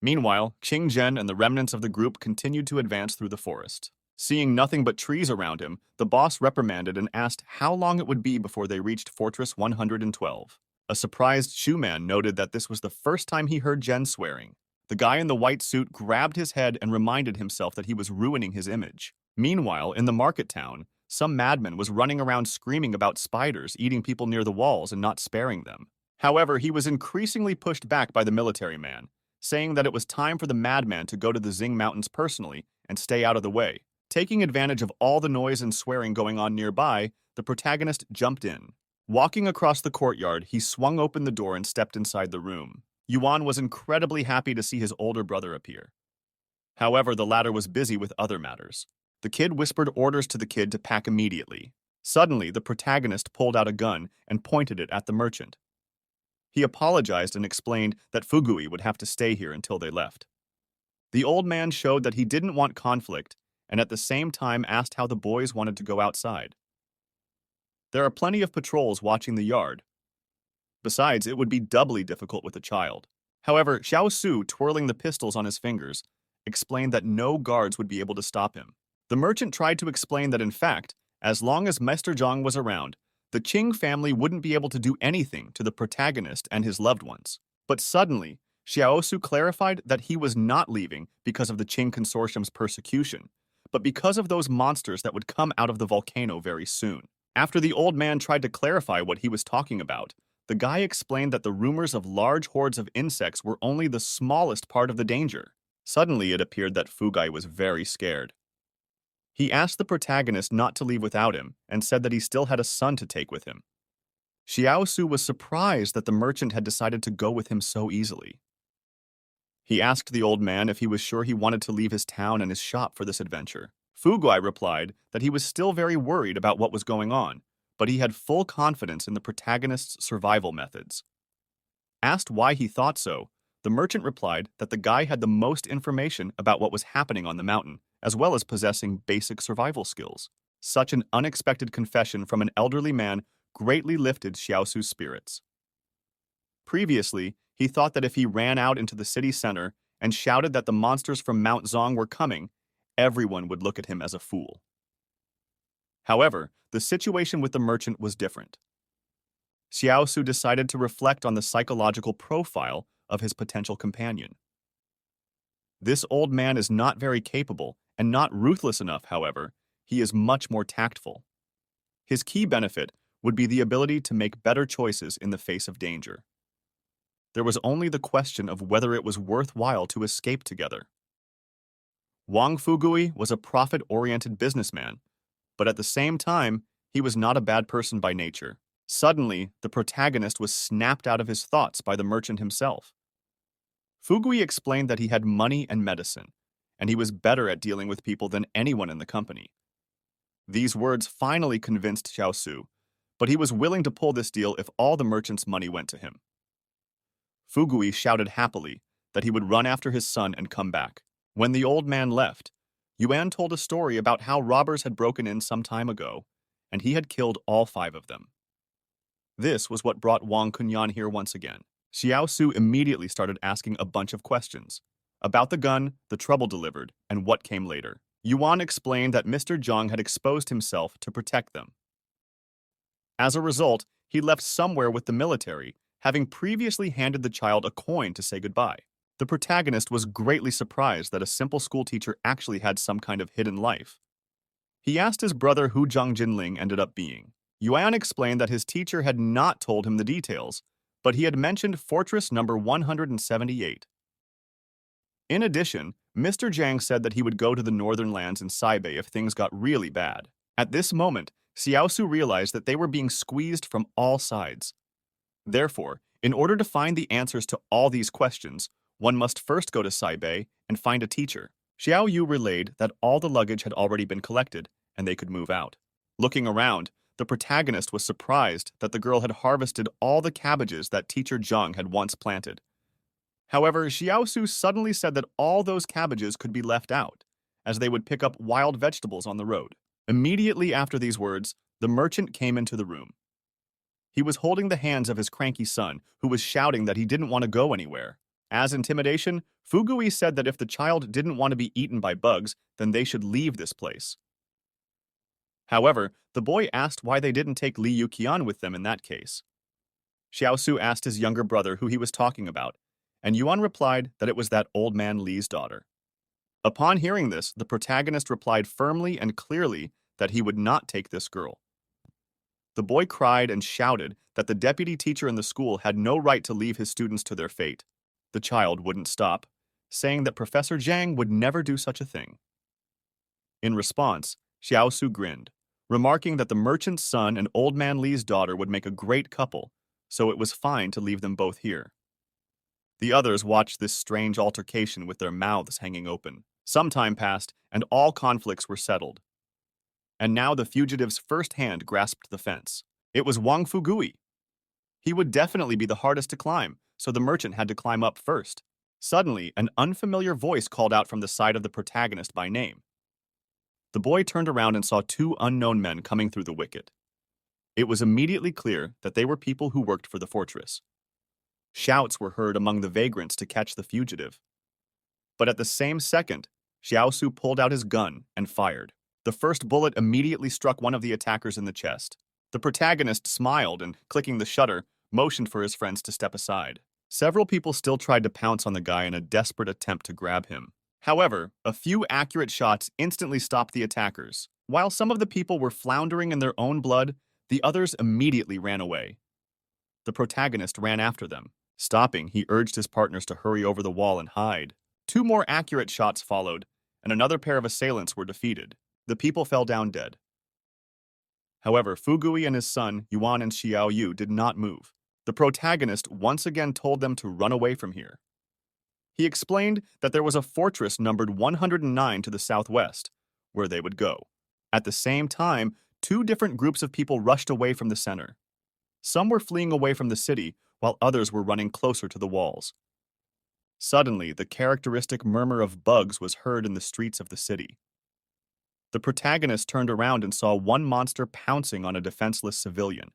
Meanwhile, Qing Zhen and the remnants of the group continued to advance through the forest. Seeing nothing but trees around him, the boss reprimanded and asked how long it would be before they reached Fortress 112. A surprised Shuman noted that this was the first time he heard Zhen swearing. The guy in the white suit grabbed his head and reminded himself that he was ruining his image. Meanwhile, in the market town, some madman was running around screaming about spiders eating people near the walls and not sparing them. However, he was increasingly pushed back by the military man, saying that it was time for the madman to go to the Xing Mountains personally and stay out of the way. Taking advantage of all the noise and swearing going on nearby, the protagonist jumped in. Walking across the courtyard, he swung open the door and stepped inside the room. Yuan was incredibly happy to see his older brother appear. However, the latter was busy with other matters. The kid whispered orders to the kid to pack immediately. Suddenly, the protagonist pulled out a gun and pointed it at the merchant. He apologized and explained that Fugui would have to stay here until they left. The old man showed that he didn't want conflict and at the same time asked how the boys wanted to go outside. There are plenty of patrols watching the yard. Besides, it would be doubly difficult with a child. However, Xiao Su, twirling the pistols on his fingers, explained that no guards would be able to stop him. The merchant tried to explain that in fact, as long as Mr. Zhang was around, the Qing family wouldn't be able to do anything to the protagonist and his loved ones. But suddenly, Xiaosu clarified that he was not leaving because of the Qing Consortium's persecution, but because of those monsters that would come out of the volcano very soon. After the old man tried to clarify what he was talking about, the guy explained that the rumors of large hordes of insects were only the smallest part of the danger. Suddenly, it appeared that Fugai was very scared. He asked the protagonist not to leave without him and said that he still had a son to take with him. Xiaosu was surprised that the merchant had decided to go with him so easily. He asked the old man if he was sure he wanted to leave his town and his shop for this adventure. Fugai replied that he was still very worried about what was going on, but he had full confidence in the protagonist's survival methods. Asked why he thought so, the merchant replied that the guy had the most information about what was happening on the mountain, as well as possessing basic survival skills. Such an unexpected confession from an elderly man greatly lifted Xiaosu's spirits. Previously, he thought that if he ran out into the city center and shouted that the monsters from Mount Zong were coming, everyone would look at him as a fool. However, the situation with the merchant was different. Xiaosu decided to reflect on the psychological profile of his potential companion. This old man is not very capable and not ruthless enough, however, he is much more tactful. His key benefit would be the ability to make better choices in the face of danger. There was only the question of whether it was worthwhile to escape together. Wang Fugui was a profit-oriented businessman, but at the same time, he was not a bad person by nature. Suddenly, the protagonist was snapped out of his thoughts by the merchant himself. Fugui explained that he had money and medicine, and he was better at dealing with people than anyone in the company. These words finally convinced Xiaosu, but he was willing to pull this deal if all the merchant's money went to him. Fugui shouted happily that he would run after his son and come back. When the old man left, Yuan told a story about how robbers had broken in some time ago, and he had killed all 5 of them. This was what brought Wang Kunyan here once again. Xiao Su immediately started asking a bunch of questions about the gun, the trouble delivered, and what came later. Yuan explained that Mr. Zhang had exposed himself to protect them. As a result, he left somewhere with the military, having previously handed the child a coin to say goodbye. The protagonist was greatly surprised that a simple schoolteacher actually had some kind of hidden life. He asked his brother who Zhang Jinling ended up being. Yuan explained that his teacher had not told him the details, but he had mentioned Fortress number 178. In addition, Mr. Zhang said that he would go to the northern lands in Saibei if things got really bad. At this moment, Xiaosu realized that they were being squeezed from all sides. Therefore, in order to find the answers to all these questions, one must first go to Saibei and find a teacher. Xiao Yu relayed that all the luggage had already been collected, and they could move out. Looking around, the protagonist was surprised that the girl had harvested all the cabbages that teacher Zhang had once planted. However, Xiaosu suddenly said that all those cabbages could be left out, as they would pick up wild vegetables on the road. Immediately after these words, the merchant came into the room. He was holding the hands of his cranky son, who was shouting that he didn't want to go anywhere. As intimidation, Fugui said that if the child didn't want to be eaten by bugs, then they should leave this place. However, the boy asked why they didn't take Li Yuqian with them in that case. Xiaosu asked his younger brother who he was talking about, and Yuan replied that it was that old man Li's daughter. Upon hearing this, the protagonist replied firmly and clearly that he would not take this girl. The boy cried and shouted that the deputy teacher in the school had no right to leave his students to their fate. The child wouldn't stop, saying that Professor Zhang would never do such a thing. In response, Xiaosu grinned, remarking that the merchant's son and old man Li's daughter would make a great couple, so it was fine to leave them both here. The others watched this strange altercation with their mouths hanging open. Some time passed, and all conflicts were settled. And now the fugitive's first hand grasped the fence. It was Wang Fugui. He would definitely be the hardest to climb, so the merchant had to climb up first. Suddenly, an unfamiliar voice called out from the side of the protagonist by name. The boy turned around and saw 2 unknown men coming through the wicket. It was immediately clear that they were people who worked for the fortress. Shouts were heard among the vagrants to catch the fugitive. But at the same second, Xiaosu pulled out his gun and fired. The first bullet immediately struck one of the attackers in the chest. The protagonist smiled and, clicking the shutter, motioned for his friends to step aside. Several people still tried to pounce on the guy in a desperate attempt to grab him. However, a few accurate shots instantly stopped the attackers. While some of the people were floundering in their own blood, the others immediately ran away. The protagonist ran after them. Stopping, he urged his partners to hurry over the wall and hide. 2 more accurate shots followed, and another pair of assailants were defeated. The people fell down dead. However, Fugui and his son, Yuan and Xiao Yu, did not move. The protagonist once again told them to run away from here. He explained that there was a fortress numbered 109 to the southwest, where they would go. At the same time, 2 different groups of people rushed away from the center. Some were fleeing away from the city, while others were running closer to the walls. Suddenly, the characteristic murmur of bugs was heard in the streets of the city. The protagonist turned around and saw one monster pouncing on a defenseless civilian.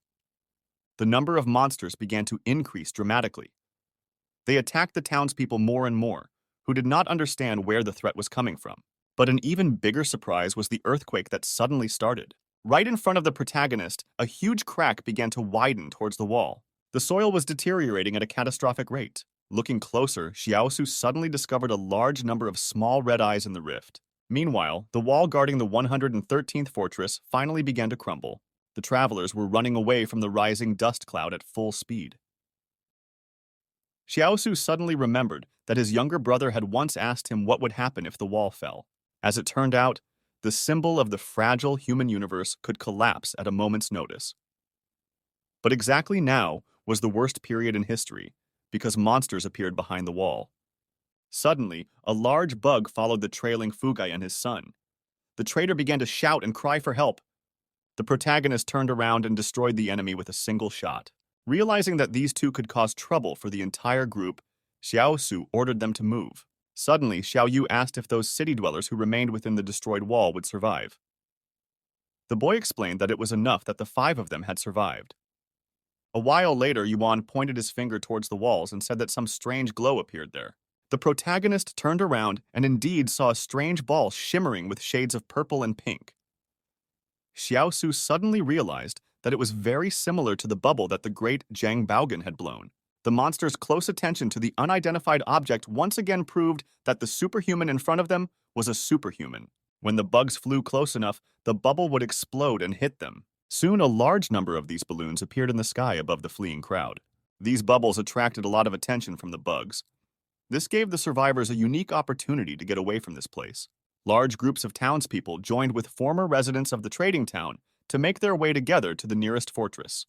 The number of monsters began to increase dramatically. They attacked the townspeople more and more, who did not understand where the threat was coming from. But an even bigger surprise was the earthquake that suddenly started. Right in front of the protagonist, a huge crack began to widen towards the wall. The soil was deteriorating at a catastrophic rate. Looking closer, Xiaosu suddenly discovered a large number of small red eyes in the rift. Meanwhile, the wall guarding the 113th fortress finally began to crumble. The travelers were running away from the rising dust cloud at full speed. Xiaosu suddenly remembered that his younger brother had once asked him what would happen if the wall fell. As it turned out, the symbol of the fragile human universe could collapse at a moment's notice. But exactly now was the worst period in history, because monsters appeared behind the wall. Suddenly, a large bug followed the trailing Fugai and his son. The traitor began to shout and cry for help. The The protagonist turned around and destroyed the enemy with a single shot. Realizing that these two could cause trouble for the entire group, Xiao Su ordered them to move. Suddenly, Xiao Yu asked if those city dwellers who remained within the destroyed wall would survive. The boy explained that it was enough that the 5 of them had survived. A while later, Yuan pointed his finger towards the walls and said that some strange glow appeared there. The protagonist turned around and indeed saw a strange ball shimmering with shades of purple and pink. Xiao Su suddenly realized that it was very similar to the bubble that the great Zhang Baogan had blown. The monster's close attention to the unidentified object once again proved that the superhuman in front of them was a superhuman. When the bugs flew close enough, the bubble would explode and hit them. Soon, a large number of these balloons appeared in the sky above the fleeing crowd. These bubbles attracted a lot of attention from the bugs. This gave the survivors a unique opportunity to get away from this place. Large groups of townspeople joined with former residents of the trading town to make their way together to the nearest fortress.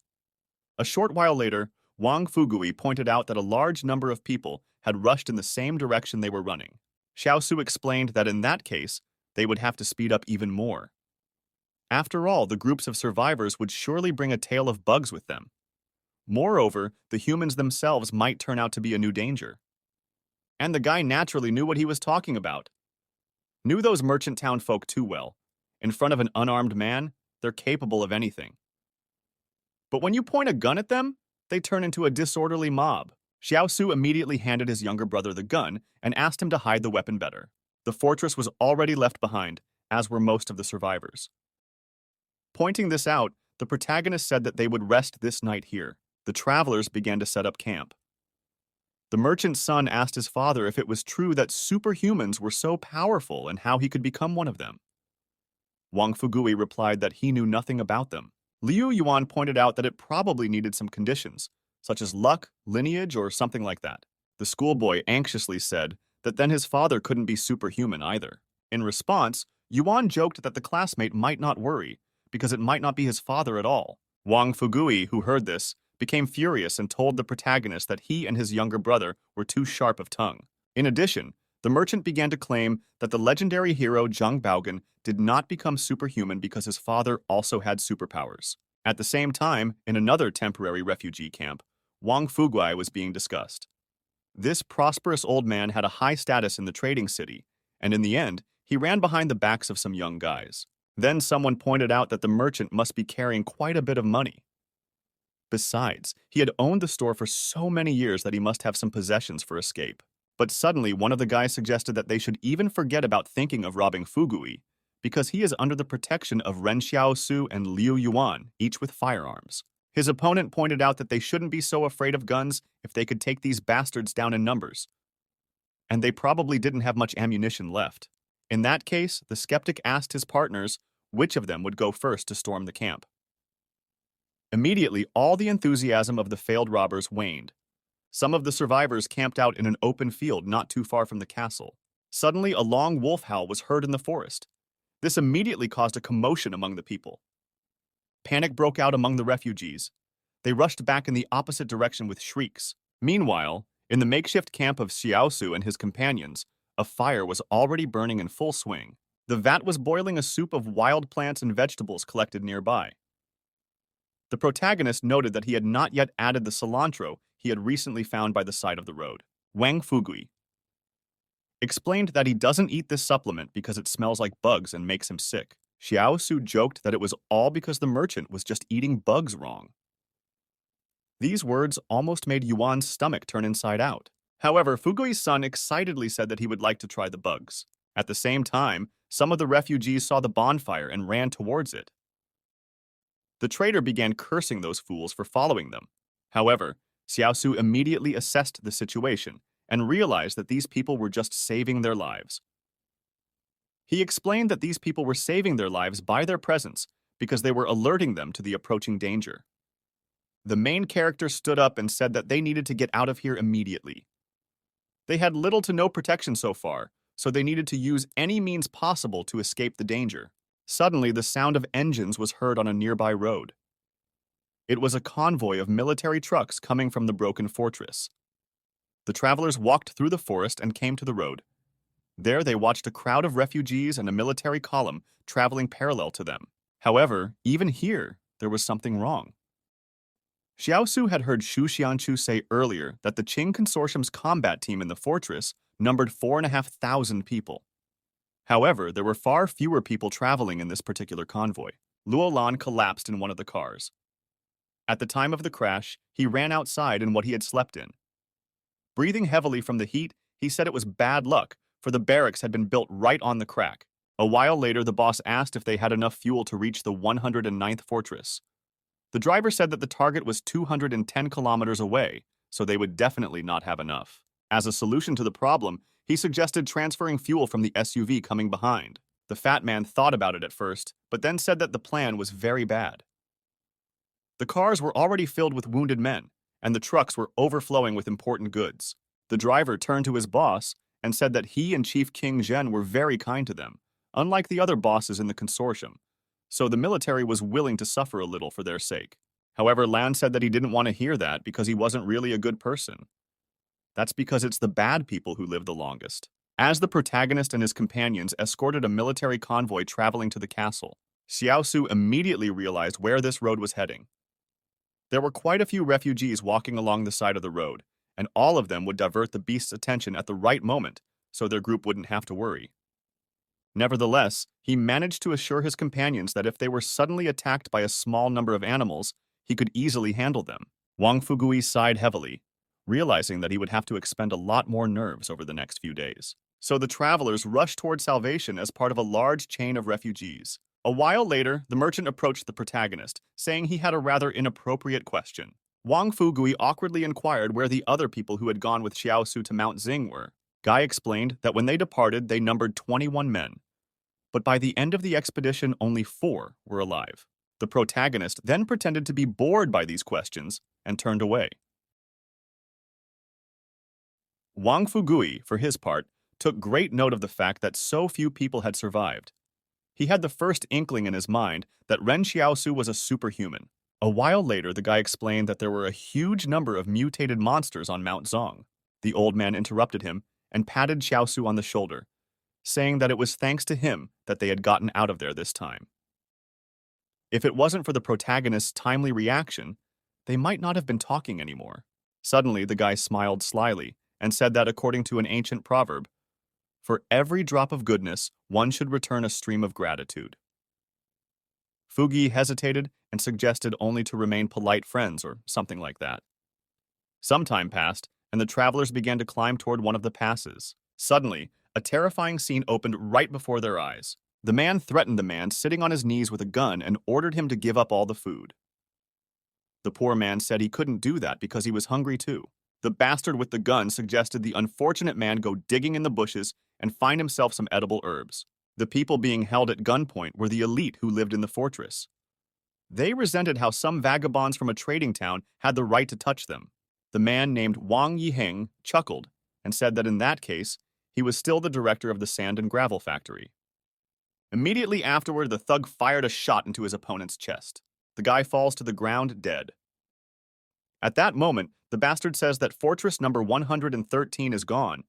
A short while later, Wang Fugui pointed out that a large number of people had rushed in the same direction they were running. Xiao Su explained that in that case, they would have to speed up even more. After all, the groups of survivors would surely bring a tail of bugs with them. Moreover, the humans themselves might turn out to be a new danger. And the guy naturally knew what he was talking about. Knew those merchant town folk too well. In front of an unarmed man, they're capable of anything. But when you point a gun at them, they turn into a disorderly mob. Xiao Su immediately handed his younger brother the gun and asked him to hide the weapon better. The fortress was already left behind, as were most of the survivors. Pointing this out, the protagonist said that they would rest this night here. The travelers began to set up camp. The merchant's son asked his father if it was true that superhumans were so powerful and how he could become one of them. Wang Fugui replied that he knew nothing about them. Liu Yuan pointed out that it probably needed some conditions, such as luck, lineage, or something like that. The schoolboy anxiously said that then his father couldn't be superhuman either. In response, Yuan joked that the classmate might not worry, because it might not be his father at all. Wang Fugui, who heard this, became furious and told the protagonist that he and his younger brother were too sharp of tongue. In addition, the merchant began to claim that the legendary hero Zhang Baogan did not become superhuman because his father also had superpowers. At the same time, in another temporary refugee camp, Wang Fugui was being discussed. This prosperous old man had a high status in the trading city, and in the end, he ran behind the backs of some young guys. Then someone pointed out that the merchant must be carrying quite a bit of money. Besides, he had owned the store for so many years that he must have some possessions for escape. But suddenly, one of the guys suggested that they should even forget about thinking of robbing Fugui, because he is under the protection of Ren Xiaosu and Liu Yuan, each with firearms. His opponent pointed out that they shouldn't be so afraid of guns if they could take these bastards down in numbers. And they probably didn't have much ammunition left. In that case, the skeptic asked his partners which of them would go first to storm the camp. Immediately, all the enthusiasm of the failed robbers waned. Some of the survivors camped out in an open field not too far from the castle. Suddenly, a long wolf howl was heard in the forest. This immediately caused a commotion among the people. Panic broke out among the refugees. They rushed back in the opposite direction with shrieks. Meanwhile, in the makeshift camp of Xiaosu and his companions, a fire was already burning in full swing. The vat was boiling a soup of wild plants and vegetables collected nearby. The protagonist noted that he had not yet added the cilantro he had recently found by the side of the road. Wang Fugui explained that he doesn't eat this supplement because it smells like bugs and makes him sick. Xiao Su joked that it was all because the merchant was just eating bugs wrong. These words almost made Yuan's stomach turn inside out. However, Fugui's son excitedly said that he would like to try the bugs. At the same time, some of the refugees saw the bonfire and ran towards it. The trader began cursing those fools for following them. However, Xiao Su immediately assessed the situation and realized that these people were just saving their lives. He explained that these people were saving their lives by their presence because they were alerting them to the approaching danger. The main character stood up and said that they needed to get out of here immediately. They had little to no protection so far, so they needed to use any means possible to escape the danger. Suddenly, the sound of engines was heard on a nearby road. It was a convoy of military trucks coming from the broken fortress. The travelers walked through the forest and came to the road. There they watched a crowd of refugees and a military column traveling parallel to them. However, even here, there was something wrong. Xiaosu had heard Xu Xianchu say earlier that the Qing Consortium's combat team in the fortress numbered 4,500 people. However, there were far fewer people traveling in this particular convoy. Luolan collapsed in one of the cars. At the time of the crash, he ran outside in what he had slept in. Breathing heavily from the heat, he said it was bad luck, for the barracks had been built right on the crack. A while later, the boss asked if they had enough fuel to reach the 109th fortress. The driver said that the target was 210 kilometers away, so they would definitely not have enough. As a solution to the problem, he suggested transferring fuel from the SUV coming behind. The fat man thought about it at first, but then said that the plan was very bad. The cars were already filled with wounded men, and the trucks were overflowing with important goods. The driver turned to his boss and said that he and Chief King Zhen were very kind to them, unlike the other bosses in the consortium, so the military was willing to suffer a little for their sake. However, Lan said that he didn't want to hear that because he wasn't really a good person. That's because it's the bad people who live the longest. As the protagonist and his companions escorted a military convoy traveling to the castle, Xiaosu immediately realized where this road was heading. There were quite a few refugees walking along the side of the road, and all of them would divert the beast's attention at the right moment, so their group wouldn't have to worry. Nevertheless, he managed to assure his companions that if they were suddenly attacked by a small number of animals, he could easily handle them. Wang Fugui sighed heavily, realizing that he would have to expend a lot more nerves over the next few days. So the travelers rushed toward salvation as part of a large chain of refugees. A while later, the merchant approached the protagonist, saying he had a rather inappropriate question. Wang Fugui awkwardly inquired where the other people who had gone with Xiaosu to Mount Xing were. Guy explained that when they departed, they numbered 21 men. But by the end of the expedition, only 4 were alive. The protagonist then pretended to be bored by these questions and turned away. Wang Fugui, for his part, took great note of the fact that so few people had survived. He had the first inkling in his mind that Ren Xiaosu was a superhuman. A while later, the guy explained that there were a huge number of mutated monsters on Mount Zong. The old man interrupted him and patted Xiaosu on the shoulder, saying that it was thanks to him that they had gotten out of there this time. If it wasn't for the protagonist's timely reaction, they might not have been talking anymore. Suddenly, the guy smiled slyly and said that according to an ancient proverb, for every drop of goodness, one should return a stream of gratitude. Fugi hesitated and suggested only to remain polite friends or something like that. Some time passed, and the travelers began to climb toward one of the passes. Suddenly, a terrifying scene opened right before their eyes. The man threatened the man sitting on his knees with a gun and ordered him to give up all the food. The poor man said he couldn't do that because he was hungry too. The bastard with the gun suggested the unfortunate man go digging in the bushes and find himself some edible herbs. The people being held at gunpoint were the elite who lived in the fortress. They resented how some vagabonds from a trading town had the right to touch them. The man named Wang Yiheng chuckled and said that in that case, he was still the director of the sand and gravel factory. Immediately afterward, the thug fired a shot into his opponent's chest. The guy falls to the ground dead. At that moment, the bastard says that fortress number 113 is gone,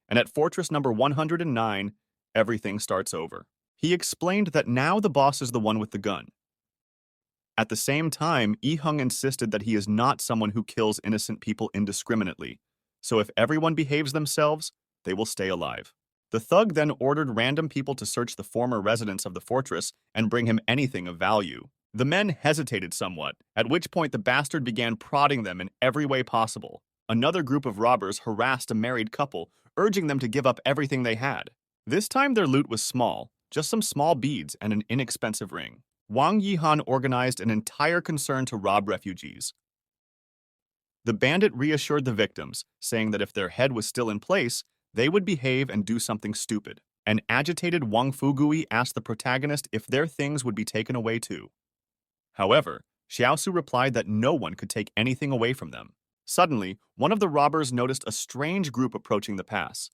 and at fortress number 109, everything starts over. He explained that now the boss is the one with the gun. At the same time, Yiheng insisted that he is not someone who kills innocent people indiscriminately, so if everyone behaves themselves, they will stay alive. The thug then ordered random people to search the former residents of the fortress and bring him anything of value. The men hesitated somewhat, at which point the bastard began prodding them in every way possible. Another group of robbers harassed a married couple, urging them to give up everything they had. This time their loot was small, just some small beads and an inexpensive ring. Wang Yihan organized an entire concern to rob refugees. The bandit reassured the victims, saying that if their head was still in place, they would behave and do something stupid. An agitated Wang Fugui asked the protagonist if their things would be taken away too. However, Xiaosu replied that no one could take anything away from them. Suddenly, one of the robbers noticed a strange group approaching the pass.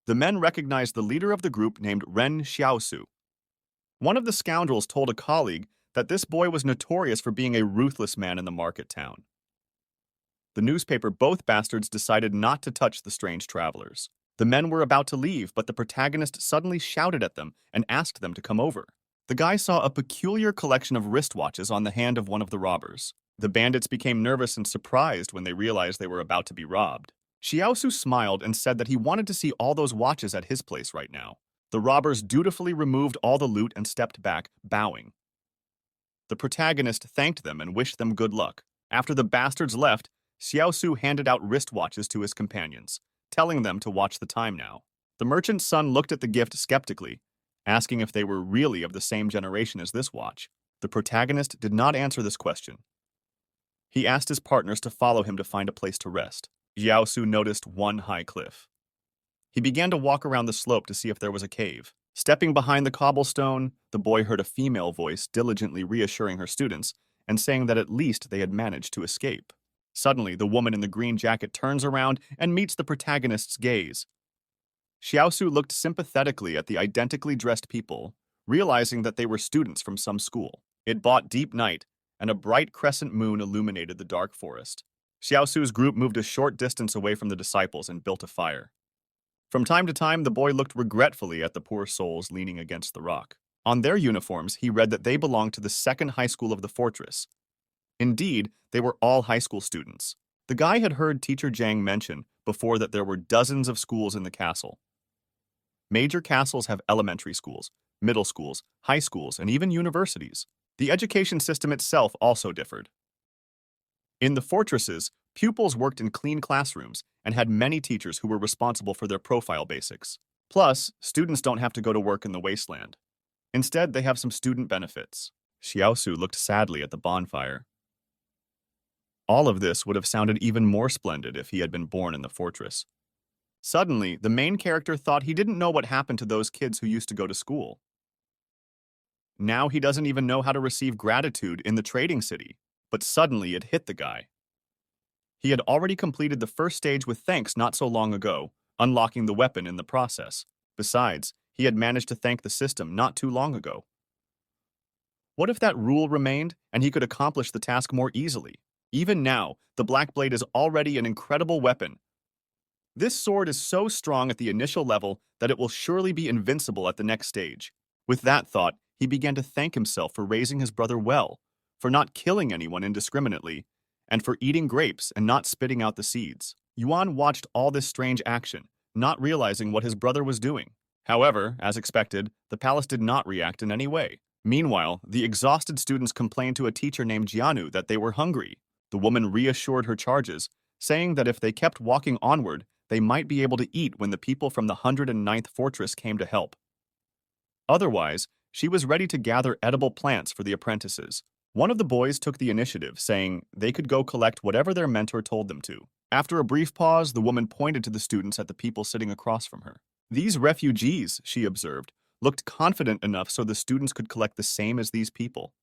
The men recognized the leader of the group named Ren Xiaosu. One of the scoundrels told a colleague that this boy was notorious for being a ruthless man in the market town. The newspaper both bastards decided not to touch the strange travelers. The men were about to leave, but the protagonist suddenly shouted at them and asked them to come over. The guy saw a peculiar collection of wristwatches on the hand of one of the robbers. The bandits became nervous and surprised when they realized they were about to be robbed. Xiaosu smiled and said that he wanted to see all those watches at his place right now. The robbers dutifully removed all the loot and stepped back, bowing. The protagonist thanked them and wished them good luck. After the bastards left, Xiaosu handed out wristwatches to his companions, telling them to watch the time now. The merchant's son looked at the gift skeptically, asking if they were really of the same generation as this watch. The protagonist did not answer this question. He asked his partners to follow him to find a place to rest. Xiaosu noticed one high cliff. He began to walk around the slope to see if there was a cave. Stepping behind the cobblestone, the boy heard a female voice diligently reassuring her students and saying that at least they had managed to escape. Suddenly, the woman in the green jacket turns around and meets the protagonist's gaze. Xiaosu looked sympathetically at the identically dressed people, realizing that they were students from some school. It brought deep night, and a bright crescent moon illuminated the dark forest. Xiaosu's group moved a short distance away from the disciples and built a fire. From time to time, the boy looked regretfully at the poor souls leaning against the rock. On their uniforms, he read that they belonged to the second high school of the fortress. Indeed, they were all high school students. The guy had heard Teacher Zhang mention before that there were dozens of schools in the castle. Major castles have elementary schools, middle schools, high schools, and even universities. The education system itself also differed. In the fortresses, pupils worked in clean classrooms and had many teachers who were responsible for their profile basics. Plus, students don't have to go to work in the wasteland. Instead, they have some student benefits. Xiaosu looked sadly at the bonfire. All of this would have sounded even more splendid if he had been born in the fortress. Suddenly, the main character thought he didn't know what happened to those kids who used to go to school. Now he doesn't even know how to receive gratitude in the trading city. But suddenly it hit the guy. He had already completed the first stage with thanks not so long ago, unlocking the weapon in the process. Besides, he had managed to thank the system not too long ago. What if that rule remained and he could accomplish the task more easily? Even now, the Black Blade is already an incredible weapon. This sword is so strong at the initial level that it will surely be invincible at the next stage. With that thought, he began to thank himself for raising his brother well, for not killing anyone indiscriminately, and for eating grapes and not spitting out the seeds. Yuan watched all this strange action, not realizing what his brother was doing. However, as expected, the palace did not react in any way. Meanwhile, the exhausted students complained to a teacher named Jianu that they were hungry. The woman reassured her charges, saying that if they kept walking onward, they might be able to eat when the people from the 109th fortress came to help. Otherwise, she was ready to gather edible plants for the apprentices. One of the boys took the initiative, saying they could go collect whatever their mentor told them to. After a brief pause, the woman pointed to the students at the people sitting across from her. These refugees, she observed, looked confident enough so the students could collect the same as these people.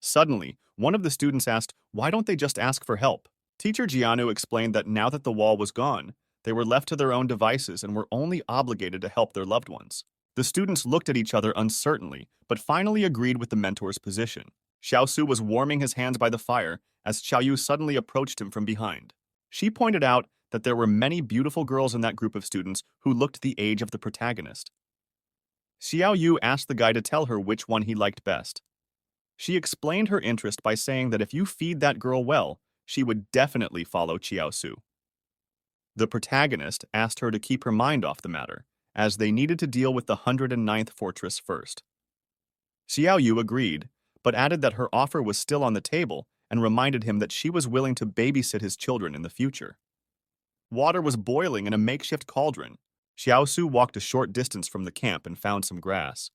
Suddenly, one of the students asked, why don't they just ask for help? Teacher Jianu explained that now that the wall was gone, they were left to their own devices and were only obligated to help their loved ones. The students looked at each other uncertainly, but finally agreed with the mentor's position. Xiaosu was warming his hands by the fire as Xiaoyu suddenly approached him from behind. She pointed out that there were many beautiful girls in that group of students who looked the age of the protagonist. Xiaoyu asked the guy to tell her which one he liked best. She explained her interest by saying that if you feed that girl well, she would definitely follow Xiaosu. The protagonist asked her to keep her mind off the matter, as they needed to deal with the 109th fortress first. Xiaoyu agreed, but added that her offer was still on the table and reminded him that she was willing to babysit his children in the future. Water was boiling in a makeshift cauldron. Xiaosu walked a short distance from the camp and found some grass.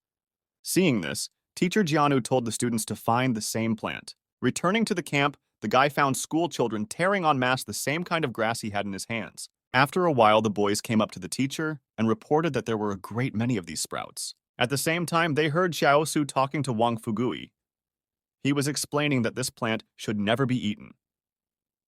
Seeing this, Teacher Jianu told the students to find the same plant. Returning to the camp, the guy found school children tearing en masse the same kind of grass he had in his hands. After a while, the boys came up to the teacher and reported that there were a great many of these sprouts. At the same time, they heard Xiaosu talking to Wang Fugui. He was explaining that this plant should never be eaten.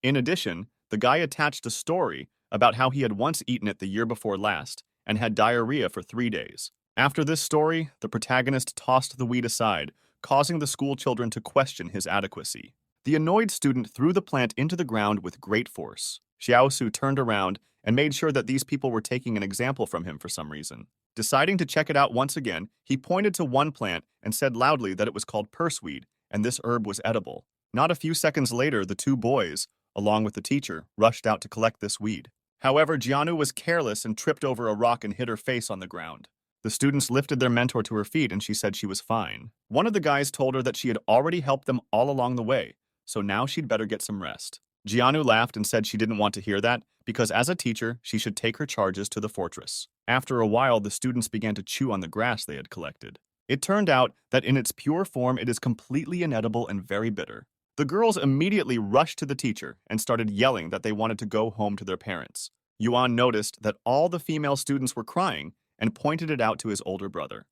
In addition, the guy attached a story about how he had once eaten it the year before last and had diarrhea for 3 days. After this story, the protagonist tossed the weed aside, causing the school children to question his adequacy. The annoyed student threw the plant into the ground with great force. Xiaosu turned around and made sure that these people were taking an example from him for some reason. Deciding to check it out once again, he pointed to one plant and said loudly that it was called purseweed, and this herb was edible. Not a few seconds later, the two boys, along with the teacher, rushed out to collect this weed. However, Jianu was careless and tripped over a rock and hit her face on the ground. The students lifted their mentor to her feet and she said she was fine. One of the guys told her that she had already helped them all along the way, so now she'd better get some rest. Jianu laughed and said she didn't want to hear that because as a teacher, she should take her charges to the fortress. After a while, the students began to chew on the grass they had collected. It turned out that in its pure form, it is completely inedible and very bitter. The girls immediately rushed to the teacher and started yelling that they wanted to go home to their parents. Yuan noticed that all the female students were crying and pointed it out to his older brother.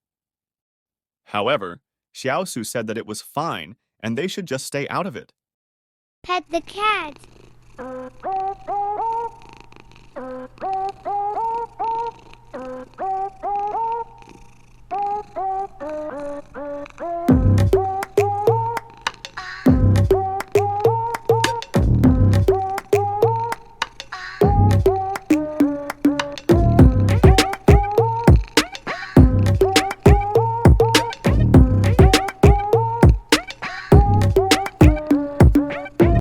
However, Xiaosu said that it was fine and they should just stay out of it. Pet the cat.